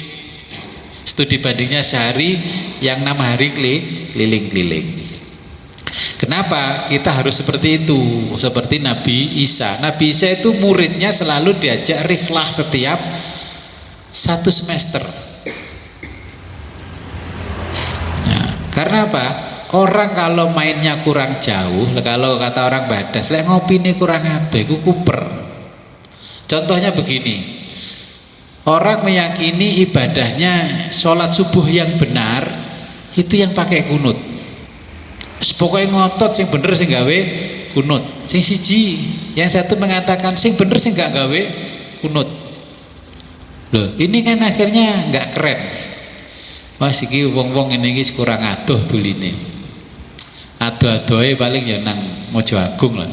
Studi bandingnya sehari, yang 6 hari keliling-keliling. Kenapa kita harus seperti itu? Seperti Nabi Isa. Nabi Isa itu muridnya selalu diajak rihlah setiap 1 semester. Nah, karena apa? Orang kalau mainnya kurang jauh, kalau kata orang Badas, lek ngopine kurang ado iku kuper. Contohnya begini. Orang meyakini ibadahnya sholat subuh yang benar itu yang pakai kunut. Pokoknya ngotot sing bener sing gawe kunut. Sing siji, yang satu mengatakan sing bener sing gak gawe kunut. Loh, ini kan akhirnya nggak keren. Mas iki wong-wong ini kurang adoh tuline. Adoh-adohe paling ya nang Mojo Agung lah.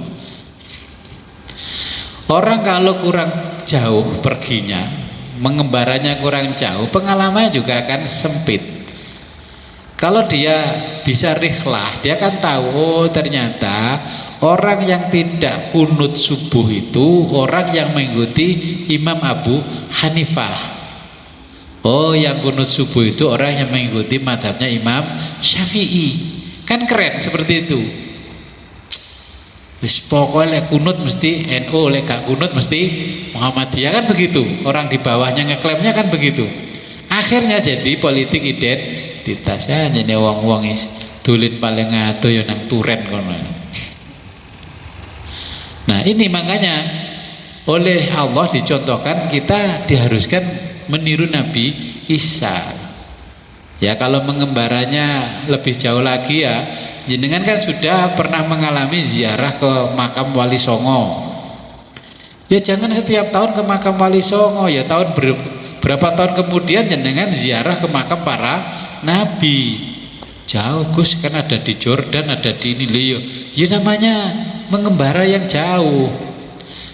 Orang kalau kurang jauh perginya, mengembaranya kurang jauh, pengalamannya juga akan sempit. Kalau dia bisa rihlah, dia akan tahu, oh ternyata Orang yang tidak kunut subuh itu orang yang mengikuti Imam Abu Hanifah. Oh, yang kunut subuh itu orang yang mengikuti madhabnya Imam Syafi'i. Kan keren seperti itu. Wis pokoknya kunut mesti NU, lek gak kunut mesti Muhammadiyah, kan begitu. Orang di bawahnya ngeklaimnya kan begitu. Akhirnya jadi politik identitas ya, jadi wong-wong is dolen paling ngato ya nang turen kono. Nah, ini makanya oleh Allah dicontohkan kita diharuskan meniru Nabi Isa. Ya, kalau mengembaranya lebih jauh lagi ya, jenengan kan sudah pernah mengalami ziarah ke makam Wali Songo. Ya jangan setiap tahun ke makam Wali Songo, ya tahun berapa tahun kemudian jenengan ziarah ke makam para nabi. Jauh Gus, kan ada di Jordan, ada di ini loh. Ya namanya mengembara yang jauh.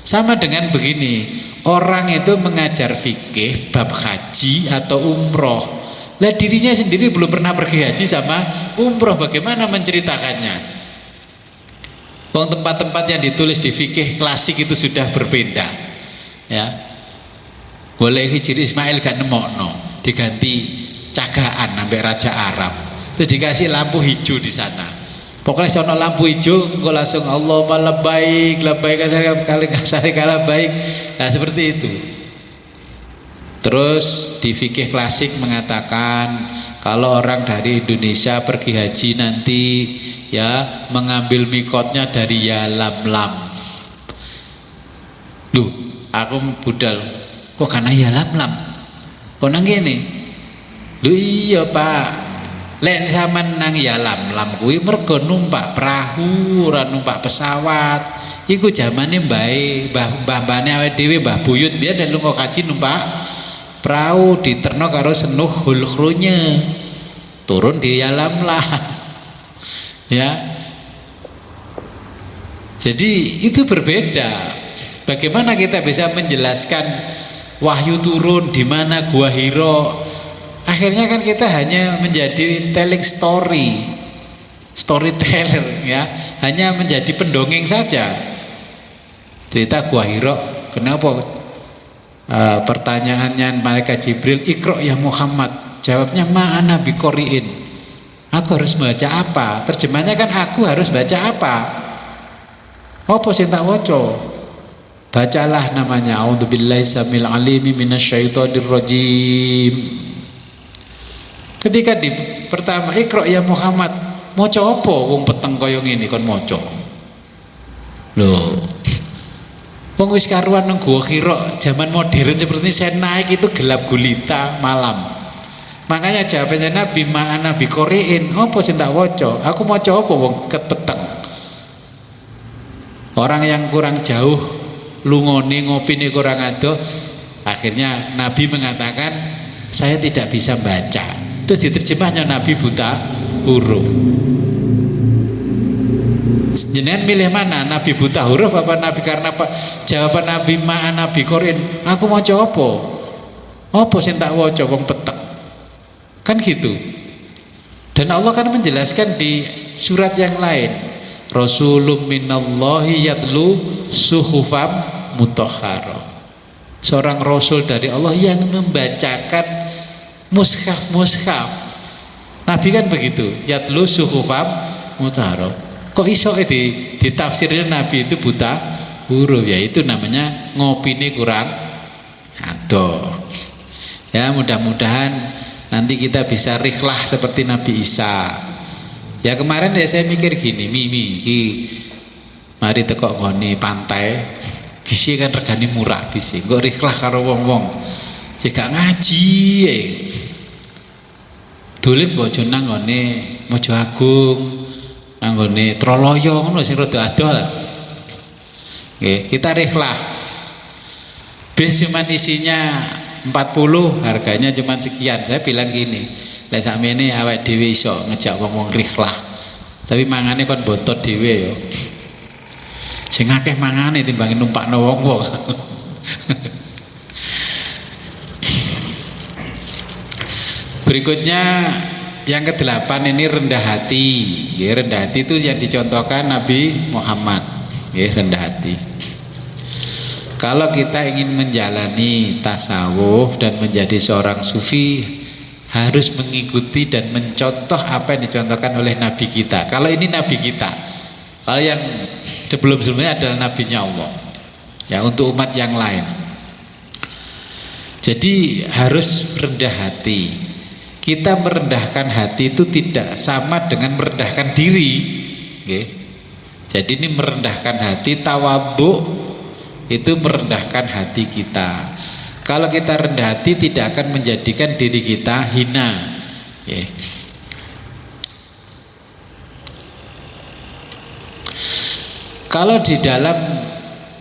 Sama dengan begini, orang itu mengajar fikih bab haji atau umroh, lah dirinya sendiri belum pernah pergi haji sama umroh, bagaimana menceritakannya? Wong tempat-tempat yang ditulis di fikih klasik itu sudah berbeda, ya. Boleh Hijri Ismail gak nemokno, diganti cagaan sampai Raja Arab, terus dikasih lampu hijau di sana. Pokoknya sono lampu hijau, engkau langsung Allahumma labbaik, labbaik kali baik. Nah seperti itu. Terus di fikih klasik mengatakan kalau orang dari Indonesia pergi haji nanti ya mengambil mikotnya dari Yalamlam. Duh, aku budal. Kok karena Yalamlam? Kok nang ngene? Lho iya Pak. Lek zaman nang Yalamlam kuwi mergo numpak perahu, ora numpak pesawat. Iku zamane mbah-mbahane awake dhewe Mbah Buyut biyen nek lunga kaji numpak perahu diterno karo senuh hulkhrunya. Turun di Yalamlam. Ya. Jadi itu berbeda. Bagaimana kita bisa menjelaskan wahyu turun di mana Gua Hira? Akhirnya kan kita hanya menjadi telling storyteller ya, hanya menjadi pendongeng saja. Cerita Gua Hira, kenapa pertanyaannya malaikat Jibril, Iqra ya Muhammad, jawabnya ma'ana biqori'in, aku harus baca apa? Terjemahnya kan aku harus baca apa? Apa sing tak waca? Bacalah namanya A'udzubillahi samil alimi minasyaitonir rajim. Ketika di pertama Iqra ya Muhammad, maca apa wong peteng kaya ngene kon maca. Lho. Wong wis karuan nang Gua Hira, zaman modern seperti ini saya naik itu gelap gulita malam. Makanya jawabannya Nabi ma'ana biqori'in, apa sing tak waca? Aku maca apa wong peteng. Orang yang kurang jauh lungone ngopine kurang adoh, akhirnya Nabi mengatakan saya tidak bisa baca. Terus diterjemahnya Nabi buta huruf. Jenengan milih mana? Nabi buta huruf apa Nabi karena apa? Jawaban Nabi ma'ana biqori'in, aku maca apa? Apa sing tak waca wong peteng? Kan gitu. Dan Allah kan menjelaskan di surat yang lain, Rasulun minallahi yatlu suhufam mutahharah. Seorang rasul dari Allah yang membacakan mushaf. Nabi kan begitu, yatlu suhufam mutahharah. Kok iso ditafsirnya Nabi itu buta huruf? Ya itu namanya ngopine kurang adoh. Ya mudah-mudahan nanti kita bisa rikhlah seperti Nabi Isa. Ya kemarin ya saya mikir gini, mari tekok ngoni pantai, bisi kan regane murah bisi, kok rikhlah karo wong-wong, jika ngaji, dolen bojo nang ngone Mojo Agung, nang ngone Troloyo, ngono sing rada adoh lah. Oke, kita rikhlah. Bis cuma isinya 40, harganya cuma sekian. Saya bilang gini, lek sakmene awake dhewe iso ngejak wong-wong rikhlah, tapi mangane kon botot dhewe yo. Sing akeh mangane timbang numpakno wong-wong. Berikutnya yang kedelapan ini rendah hati. Ya, rendah hati itu yang dicontohkan Nabi Muhammad. Ya, rendah hati. Kalau kita ingin menjalani tasawuf dan menjadi seorang sufi, harus mengikuti dan mencontoh apa yang dicontohkan oleh Nabi kita. Kalau ini Nabi kita, kalau yang sebelum-sebelumnya adalah Nabinya Allah. Ya, untuk umat yang lain. Jadi harus rendah hati. Kita merendahkan hati itu tidak sama dengan merendahkan diri. Okay. Jadi ini merendahkan hati, tawadhu itu merendahkan hati kita. Kalau kita rendah hati tidak akan menjadikan diri kita hina. Okay. Kalau di dalam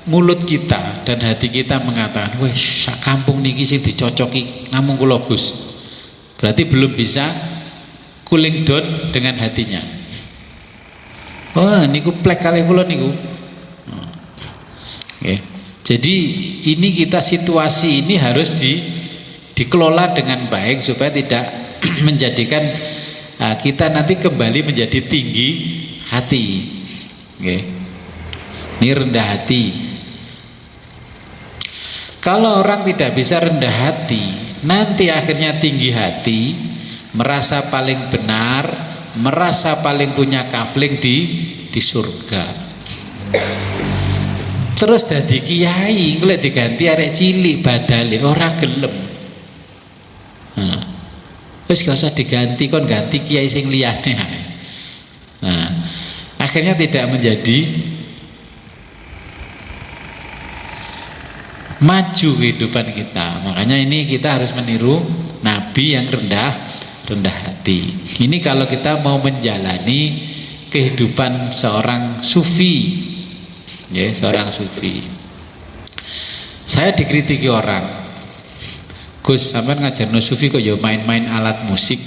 mulut kita dan hati kita mengatakan, wes sak kampung niki sing dicocoki namung kula Gus, berarti belum bisa cooling down dengan hatinya. Oh niku plek kali kula niku. Okay. Jadi ini kita situasi ini harus dikelola dengan baik supaya tidak menjadikan kita nanti kembali menjadi tinggi hati. Okay. Ini rendah hati. Kalau orang tidak bisa rendah hati, nanti akhirnya tinggi hati, merasa paling benar, merasa paling punya kafling di surga. Terus dadi kiai, kalau diganti arek cilik badale ora gelem. Wis gak usah diganti, kon ganti kiai sing liyane. Nah, akhirnya tidak menjadi maju kehidupan kita. Makanya ini kita harus meniru Nabi yang rendah hati. Ini kalau kita mau menjalani kehidupan seorang sufi, ya, seorang sufi. Saya dikritiki orang, Gus, sampean ngajarno sufi kok ya main-main alat musik.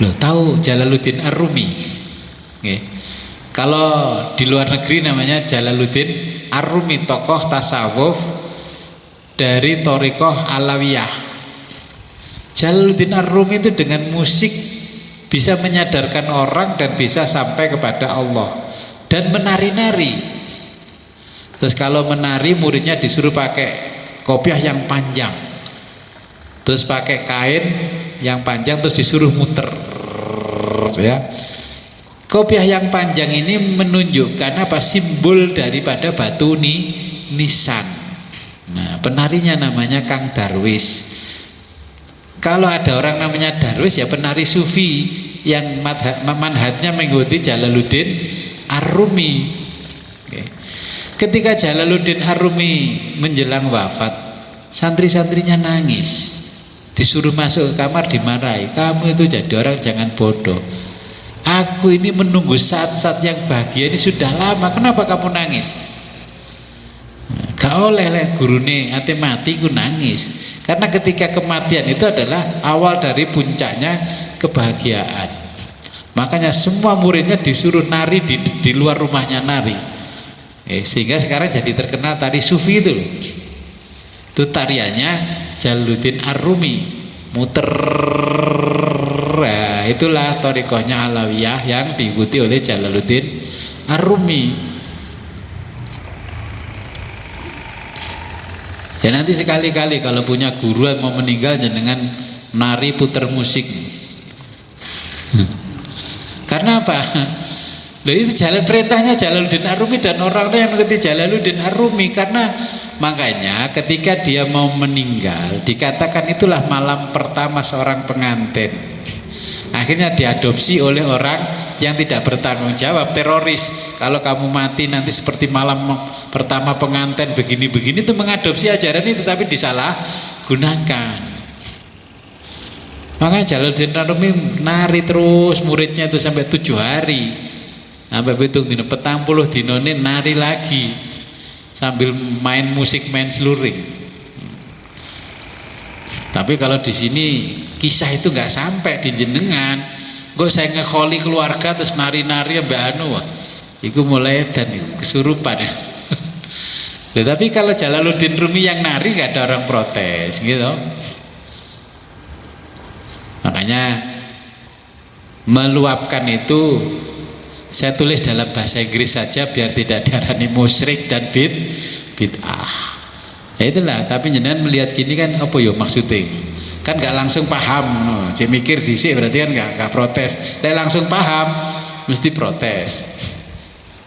Loh, tahu Jalaluddin Ar-Rumi? Okay. Kalau di luar negeri namanya Jalaluddin Ar-Rumi, tokoh tasawuf dari Thariqah Alawiyah. Jalaluddin Ar-Rumi itu dengan musik bisa menyadarkan orang dan bisa sampai kepada Allah, dan menari-nari. Terus kalau menari muridnya disuruh pakai kopiah yang panjang, terus pakai kain yang panjang, terus disuruh muter, ya. Kopiah yang panjang ini menunjukkan apa? Simbol daripada batu nisan. Nah, penarinya namanya Kang Darwis. Kalau ada orang namanya Darwis, ya penari sufi yang manhajnya mengikuti Jalaluddin Ar-Rumi. Oke. Ketika Jalaluddin Ar-Rumi menjelang wafat, santri-santrinya nangis, disuruh masuk ke kamar, dimarahi, kamu itu jadi orang jangan bodoh. Aku ini menunggu saat-saat yang bahagia ini sudah lama, kenapa kamu nangis? Gak oleh gurune ate mati ku nangis, karena ketika kematian itu adalah awal dari puncaknya kebahagiaan. Makanya semua muridnya disuruh nari di luar rumahnya nari, sehingga sekarang jadi terkenal tari sufi itu. Itu tariannya Jalaluddin Ar-Rumi, muter. Nah, itulah thariqahnya Alawiyah yang diikuti oleh Jalaluddin Ar-Rumi. Ya nanti sekali-kali kalau punya guru yang mau meninggal, jangan nari puter musik. Karena apa? Loh, itu jalan perintahnya Jalaluddin Ar-Rumi dan orang-orang yang mengikuti Jalaluddin Ar-Rumi. Karena makanya ketika dia mau meninggal dikatakan itulah malam pertama seorang pengantin. Akhirnya diadopsi oleh orang yang tidak bertanggung jawab, teroris. Kalau kamu mati nanti seperti malam pertama pengantin begini-begini, itu mengadopsi ajaran itu tapi disalah gunakan. Makanya Jalaluddin Ar-Rumi nari terus muridnya itu sampai 7 hari, sampai hitung dino 40 dinone nari lagi sambil main musik, main seluring. Tapi kalau di sini kisah itu nggak sampai di jenengan. Kok saya ngekholi keluarga terus nari-nari mbak anu, itu mulai dan kesurupan ya. Tapi kalau Jalaluddin Rumi yang nari nggak ada orang protes gitu. Makanya meluapkan itu saya tulis dalam bahasa Inggris saja biar tidak darani musyrik dan bid'ah. Ya itulah, tapi jenengan melihat gini kan apa ya maksudnya? Kan nggak langsung paham, saya mikir dhisik berarti kan nggak protes. Saya langsung paham mesti protes.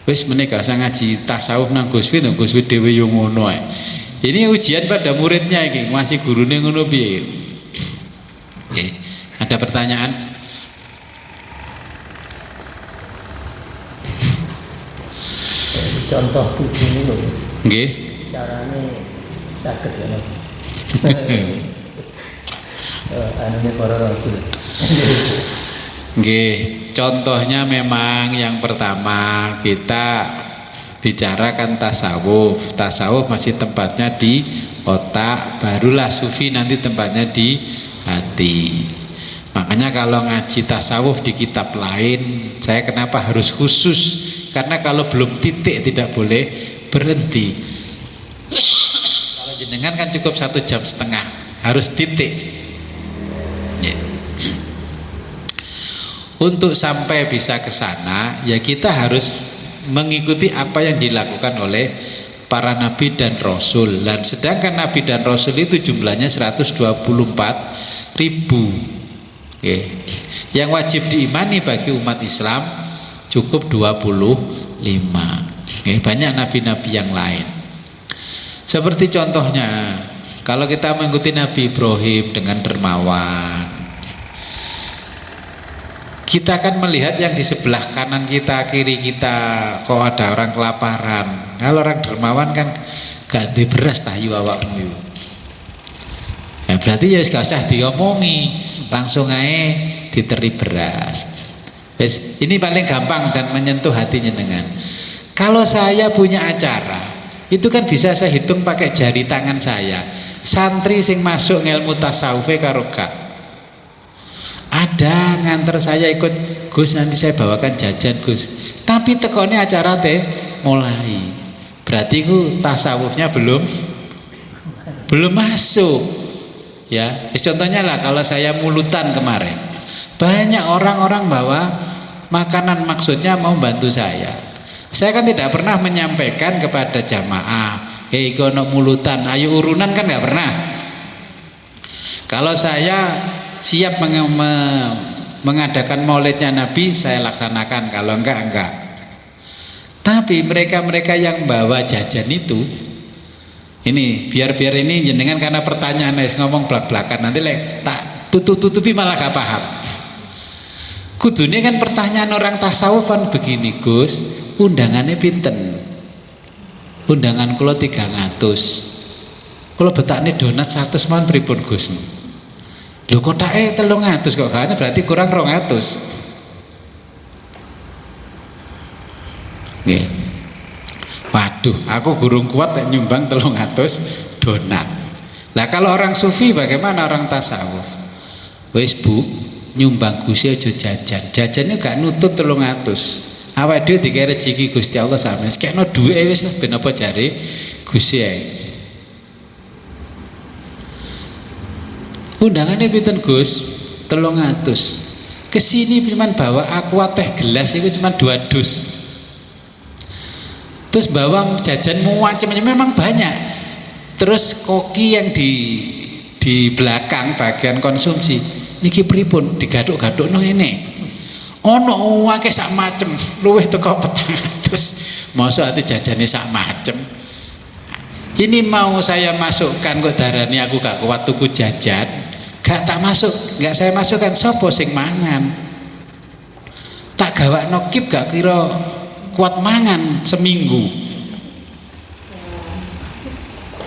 Wis menika saya ngaji tasawuf nang Gus Wi dhewe yo ngono ae. Ini ujian pada muridnya iki, masih gurune ngono piye. Oke, ada pertanyaan? Contoh begini lho. Nggih. Carane saged ya. Anune para rasul. Nggih, contohnya memang yang pertama kita bicarakan tasawuf. Tasawuf masih tempatnya di otak, barulah sufi nanti tempatnya di hati. Makanya kalau ngaji tasawuf di kitab lain, saya kenapa harus khusus? Karena kalau belum titik tidak boleh berhenti. Kalau jenengan kan cukup 1,5 jam, harus titik. Ya. Untuk sampai bisa ke sana, ya kita harus mengikuti apa yang dilakukan oleh para nabi dan rasul. Dan sedangkan nabi dan rasul itu jumlahnya 124.000. Oke. Yang wajib diimani bagi umat Islam cukup 25. Oke. Banyak nabi-nabi yang lain. Seperti contohnya, kalau kita mengikuti Nabi Ibrahim dengan dermawan, kita akan melihat yang di sebelah kanan kita, kiri kita, kok ada orang kelaparan. Kalau orang dermawan kan gak di beras tahu awakmu. Ya berarti ya gak usah diomongi, langsung aja diteri beras. Yes, ini paling gampang dan menyentuh hatinya dengan. Kalau saya punya acara, itu kan bisa saya hitung pakai jari tangan saya. Santri sing masuk ngelmu tasawuf karo gak. Ada nganter saya ikut, Gus nanti saya bawakan jajan Gus. Tapi tekone acara teh mulai. Berarti ku tasawufnya belum masuk. Ya, contohnya lah kalau saya mulutan kemarin, banyak orang-orang bawa makanan maksudnya mau bantu saya. Saya kan tidak pernah menyampaikan kepada jamaah, hei kono mulutan, ayo urunan, kan nggak pernah. Kalau saya siap mengadakan maulidnya Nabi, saya laksanakan. Kalau enggak. Tapi mereka-mereka yang bawa jajan itu, ini biar ini jenengan karena pertanyaan ngomong belak-belakan, nanti tak tutupi malah gak paham. Kudune kan pertanyaan orang tasawufan begini, Gus, undangannya pinten? Undangan kula 300. Kula betakne donat 100 mawon pripun Gus? Lho kotake 300 kok gane, berarti kurang 200. Nggih. Waduh, aku gurung kuat lek nyumbang 300 donat. Lah kalau orang sufi bagaimana orang tasawuf? Wis Bu, nyumbang Gusti aja jajan. Jajannya gak nutut 300. Awake dhewe dikira rezeki Gusti Allah sampeyan. Sekno duwe wis ben apa jare Gusti ae. Undangannya pinten Gus? 300. Kesini cuman bawa aqua teh gelas itu cuma 2 dus. Terus bawa jajan macam-macam memang banyak. Terus koki yang di belakang bagian konsumsi niki pripun digaduk-gaduk nang ngene. Ono akeh sak macem, luwih teko 400. Mosok ati jajane sak macem. Ini mau saya masukkan kok darani aku gak kuat tuku jajan. Gak tak masuk, gak saya masukkan, sopo sing mangan. Tak gawakno kip gak kira kuat mangan seminggu.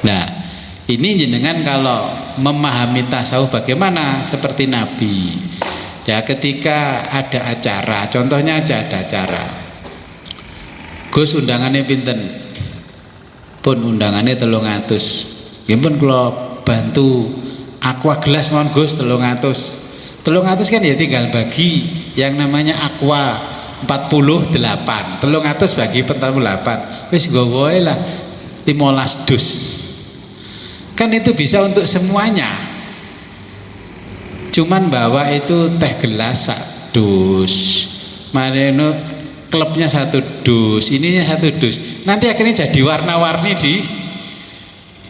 Nah, ini jenengan kalau memahami tasawuf bagaimana seperti Nabi. Ya ketika ada acara, contohnya aja ada acara. Gus undangannya pinten? Pun undangannya 300. Nggih pun kula bantu aqua gelas mohon Gus 300. 300 kan ya tinggal bagi yang namanya aqua 48. 300 bagi 48. Wis nggowo ae lah 15 dus. Kan itu bisa untuk semuanya. Cuman bawa itu teh gelas 1 dus, marino klubnya 1 dus, ininya 1 dus. Nanti akhirnya jadi warna-warni di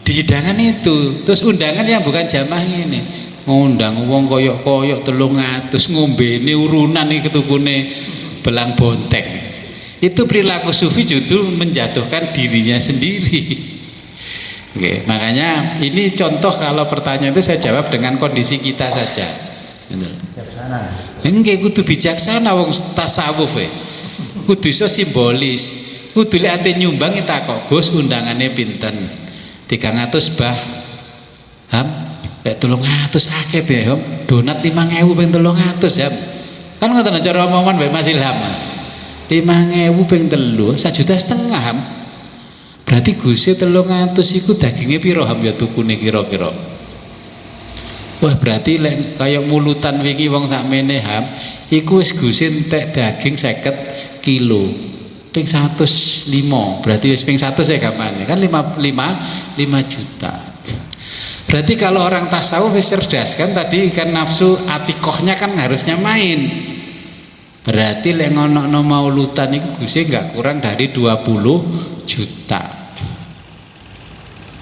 hidangan itu. Terus undangan yang bukan jamaah ini, ngundang wong koyok-koyok 300 ngombene urunan iki ketukune belang bonteng. Itu perilaku sufi justru menjatuhkan dirinya sendiri. Oke, makanya ini contoh kalau pertanyaan itu saya jawab dengan kondisi kita saja. Bijaksana. Enggak kudu bijaksana wong tasawuf kudu iso simbolis. Kudu lek ate nyumbang takok, Gus undangannya pinten? 300 bah. Ham, lek 300 akeh ya, Ham. Donat 5.000 ping 300 ya. Kan ngoten cara omongan Mbak Mas Ilham. 5.000 ping 3, 1,5 juta Ham. Berarti Gusnya 300 iku dagingnya piro Ham ya tukune kira-kira. Wah berarti lek kaya mulutan wingi wong sakmene Ham, iku wis Gusnya entek daging 50 kilo. Ping 105, berarti wis ping 100 ya gampangnya. Kan 5 juta. Berarti kalau orang tasawuf wis cerdas kan tadi kan nafsu atikohnya kan harusnya main. Berarti lek ngono maulutan iku Gusnya enggak kurang dari 20 juta.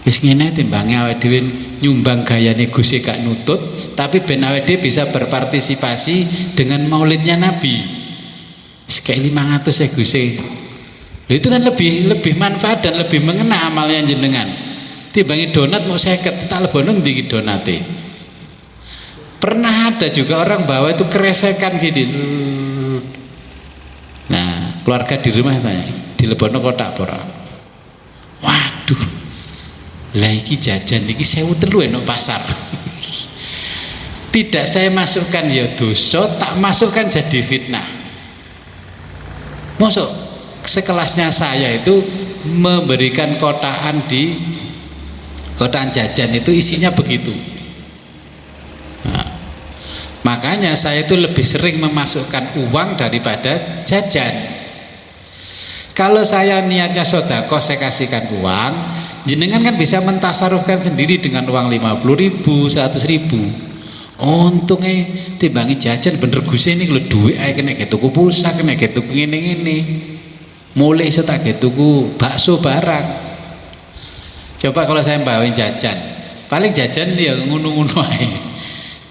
Wis ngene timbange awake dhewe nyumbang gayane Gusnya gak nutut, tapi ben awake dhewe bisa berpartisipasi dengan maulidnya Nabi. Wis kayak 500 ya Gusnya. Itu kan lebih manfaat dan lebih mengena amalnya jenengan. Timbangi donat mau 50, tak lebono ndi donate. Pernah ada juga orang bawa itu keresekan gini. Nah, keluarga di rumah tanya, dilebono kotak pora. Waduh, lah iki jajan iki 1.003 enak pasar. Tidak saya masukkan ya dosa, tak masukkan jadi fitnah. Masuk sekelasnya saya itu memberikan kotaan di kotaan jajan itu isinya begitu. Nah, makanya saya itu lebih sering memasukkan uang daripada jajan. Kalau saya niatnya sedekah, saya kasihkan uang, jenengan kan bisa mentasarufkan sendiri dengan uang 50.000, 100.000. Untungnya timbangi jajan bener Gusnya ini kalau duit aja kena tuku pulsa, kena tuku ngene-ngene. Mulai iso tak tuku bakso barang. Coba kalau saya bawain jajan, paling jajan dia ngunu-ngunu aja.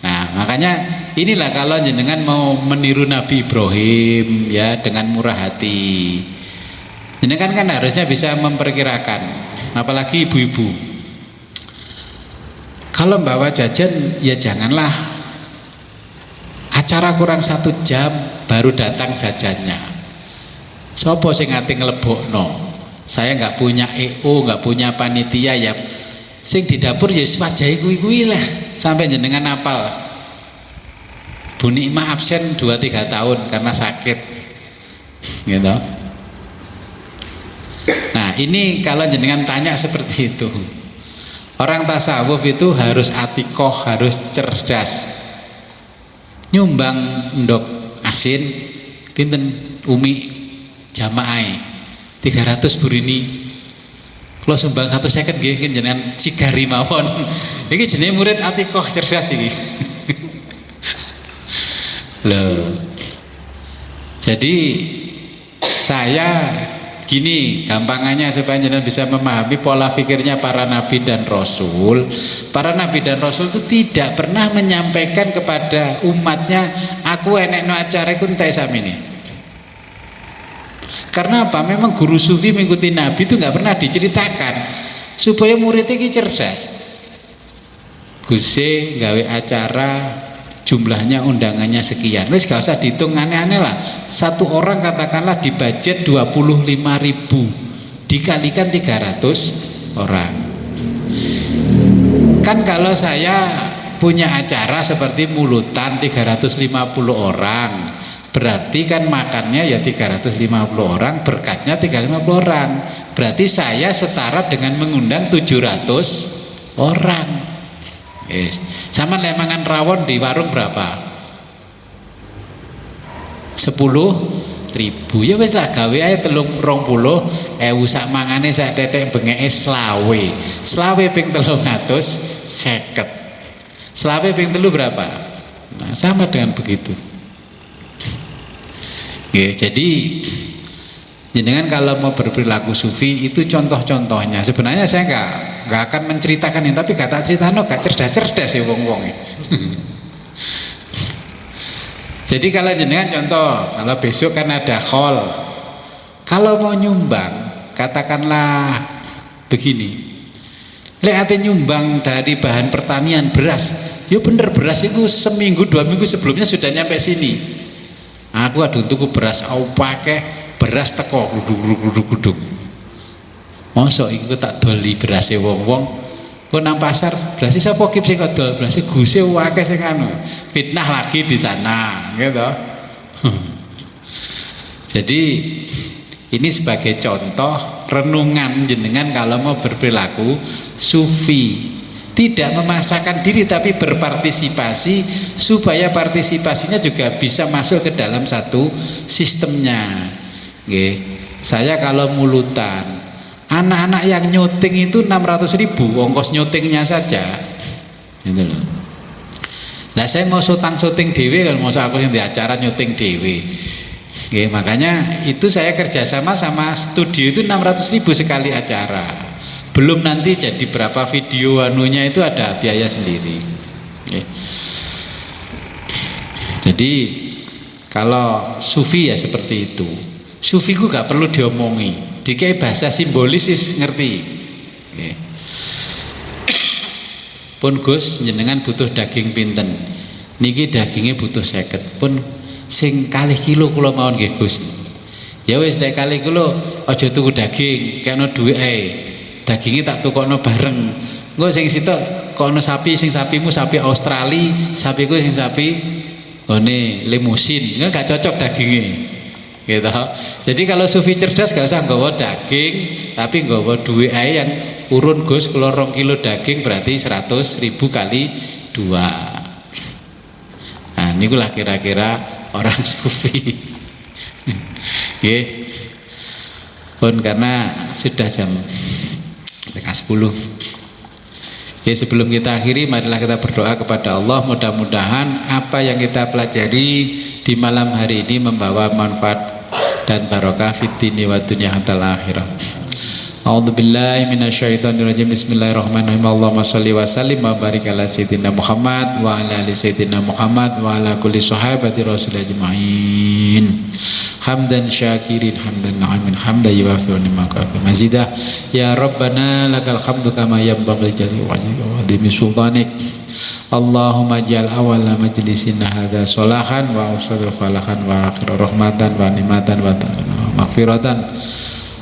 Nah, makanya inilah kalau jenengan mau meniru Nabi Ibrahim ya dengan murah hati. Jenengan kan harusnya bisa memperkirakan, apalagi ibu-ibu. Kalau bawa jajan ya janganlah acara kurang 1 jam baru datang jajannya. Sopo sing ati nglebokno? Saya nggak punya EO, nggak punya panitia ya. Sing di dapur ya wajahe kuwi lah sampai jenengan apal. Bu Nikmah absen 2-3 tahun karena sakit. Gitu. Nah, ini kalau jenengan tanya seperti itu. Orang tasawuf itu harus atikoh, harus cerdas. Nyumbang ndok asin pinten umi jamaah 300 burini. Kalau sumbang 150 nggih jenengan cigari mawon. Iki jenenge murid atikoh cerdas iki. Loh. Jadi saya gini gampangannya supaya jenengan bisa memahami pola pikirnya para nabi dan rasul. Para nabi dan rasul itu tidak pernah menyampaikan kepada umatnya, aku enekno acara iku entek samene. Karena apa? Memang guru sufi mengikuti Nabi itu nggak pernah diceritakan supaya muridnya ini cerdas. Gusnya gawe acara jumlahnya undangannya sekian. Wis gak usah dihitung aneh-aneh lah. Satu orang katakanlah di budget 25.000 dikalikan 300 orang. Kan kalau saya punya acara seperti mulutan 350 orang. Berarti kan makannya ya 350 orang, berkatnya 350 orang. Berarti saya setara dengan mengundang 700 orang. Yes. Sama lemangan rawon di warung berapa? 10.000. Ya wis lah gawe ae 20.000 sak mangane sak tetek bengeke selawe. Selawe ping 350. Selawe ping 3 berapa? Nah, sama dengan begitu. Oke, jadi jenengan kalau mau berperilaku sufi itu contoh-contohnya. Sebenarnya saya nggak akan menceritakan ini, tapi kata cerita gak cerdas-cerdas ya wong-wong. Jadi kalau jenengan contoh, kalau besok kan ada khol, kalau mau nyumbang, katakanlah begini, lek ate nyumbang dari bahan pertanian beras, ya bener beras itu seminggu 2 minggu sebelumnya sudah nyampe sini. Aku aduh tuku beras, aku pakai beras teko gluduk. Mosok iku tak doli berase wong-wong, kok nang pasar berase sapa kip sing dol, berase guse akeh sing anu. Fitnah lagi di sana, gitu. Jadi ini sebagai contoh renungan jenengan kalau mau berperilaku sufi, tidak memaksakan diri tapi berpartisipasi supaya partisipasinya juga bisa masuk ke dalam satu sistemnya. Oke. Saya kalau mulutan, anak-anak yang nyuting itu 600.000 ongkos nyutingnya saja, gitu loh. Nah saya mau syuting dewe, kalau mau aku yang di acara nyuting dewe. Oke, makanya itu saya kerjasama sama studio itu 600.000 sekali acara. Belum nanti jadi berapa video anunya itu ada biaya sendiri. Oke. Jadi kalau sufi ya seperti itu. Sufiku gak perlu diomongi, dikai bahasa simbolis ngerti. Oke. Pun Gus jenengan butuh daging pinten, niki dagingnya butuh 50, pun sing kalih kilo kula mawon nggih Gus. Ya wis lek kalih kilo aja tuku daging, kena duwe ae. Dagingnya tak tukokno bareng. Engko sing sitok kono sapi, sing sapimu sapi Australia, sapiku sing sapi ngene limusin. Enggak gak cocok dagingnya. Gitu. Jadi kalau sufi cerdas gak usah nggawa daging, tapi nggawa duwe ae yang urun Gus, kalau 2 kilo daging berarti 100.000 kali 2. Nah ini lah kira-kira orang sufi. Oke. Pun karena sudah jam 10. Ya sebelum kita akhiri, marilah kita berdoa kepada Allah, mudah-mudahan apa yang kita pelajari di malam hari ini membawa manfaat dan barokah fid dini wa dunya hatal akhirah. A'udzubillahi minasyaitonirrajim. Bismillahirrahmanirrahim. Allahumma shalli wa sallim wa barik ala sayyidina Muhammad wa ala ali sayyidina Muhammad wa ala kulli sahabati rasul ajma'in. Hamdan syakirin hamdan na'imin hamdan yuwafi wa ni'makafi mazidah. Ya Rabbana lakal hamdu kama yanbaghi jali wajhika wa adhimi sultanik. Allahumma ja'al awala majlisina hadha solahan wa usadu falahan wa akhir rahmatan wa nimatan wa maghfiratan.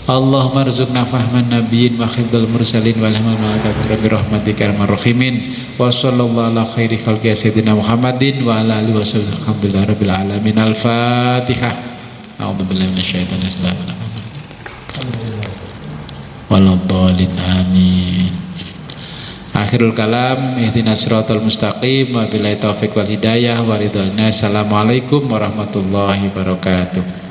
Allahumma rizukna fahman nabiyyin wa khifdal mursalin wa lahman malakatir rabbi rahmatika arhamar rahimin. Wa sallallahu ala khairi khalqi sayyidina Muhammadin wa ala alihi wa sahbihi alhamdulillahi rabbil alamin. Al-Fatihah. A'udzubillahi minasyaitonir rajim. Waladhdallin amin. Akhirul kalam, ihdinas siratal mustaqim, wa billahi taufiq wal hidayah wa ridwan. Assalamualaikum warahmatullahi wabarakatuh.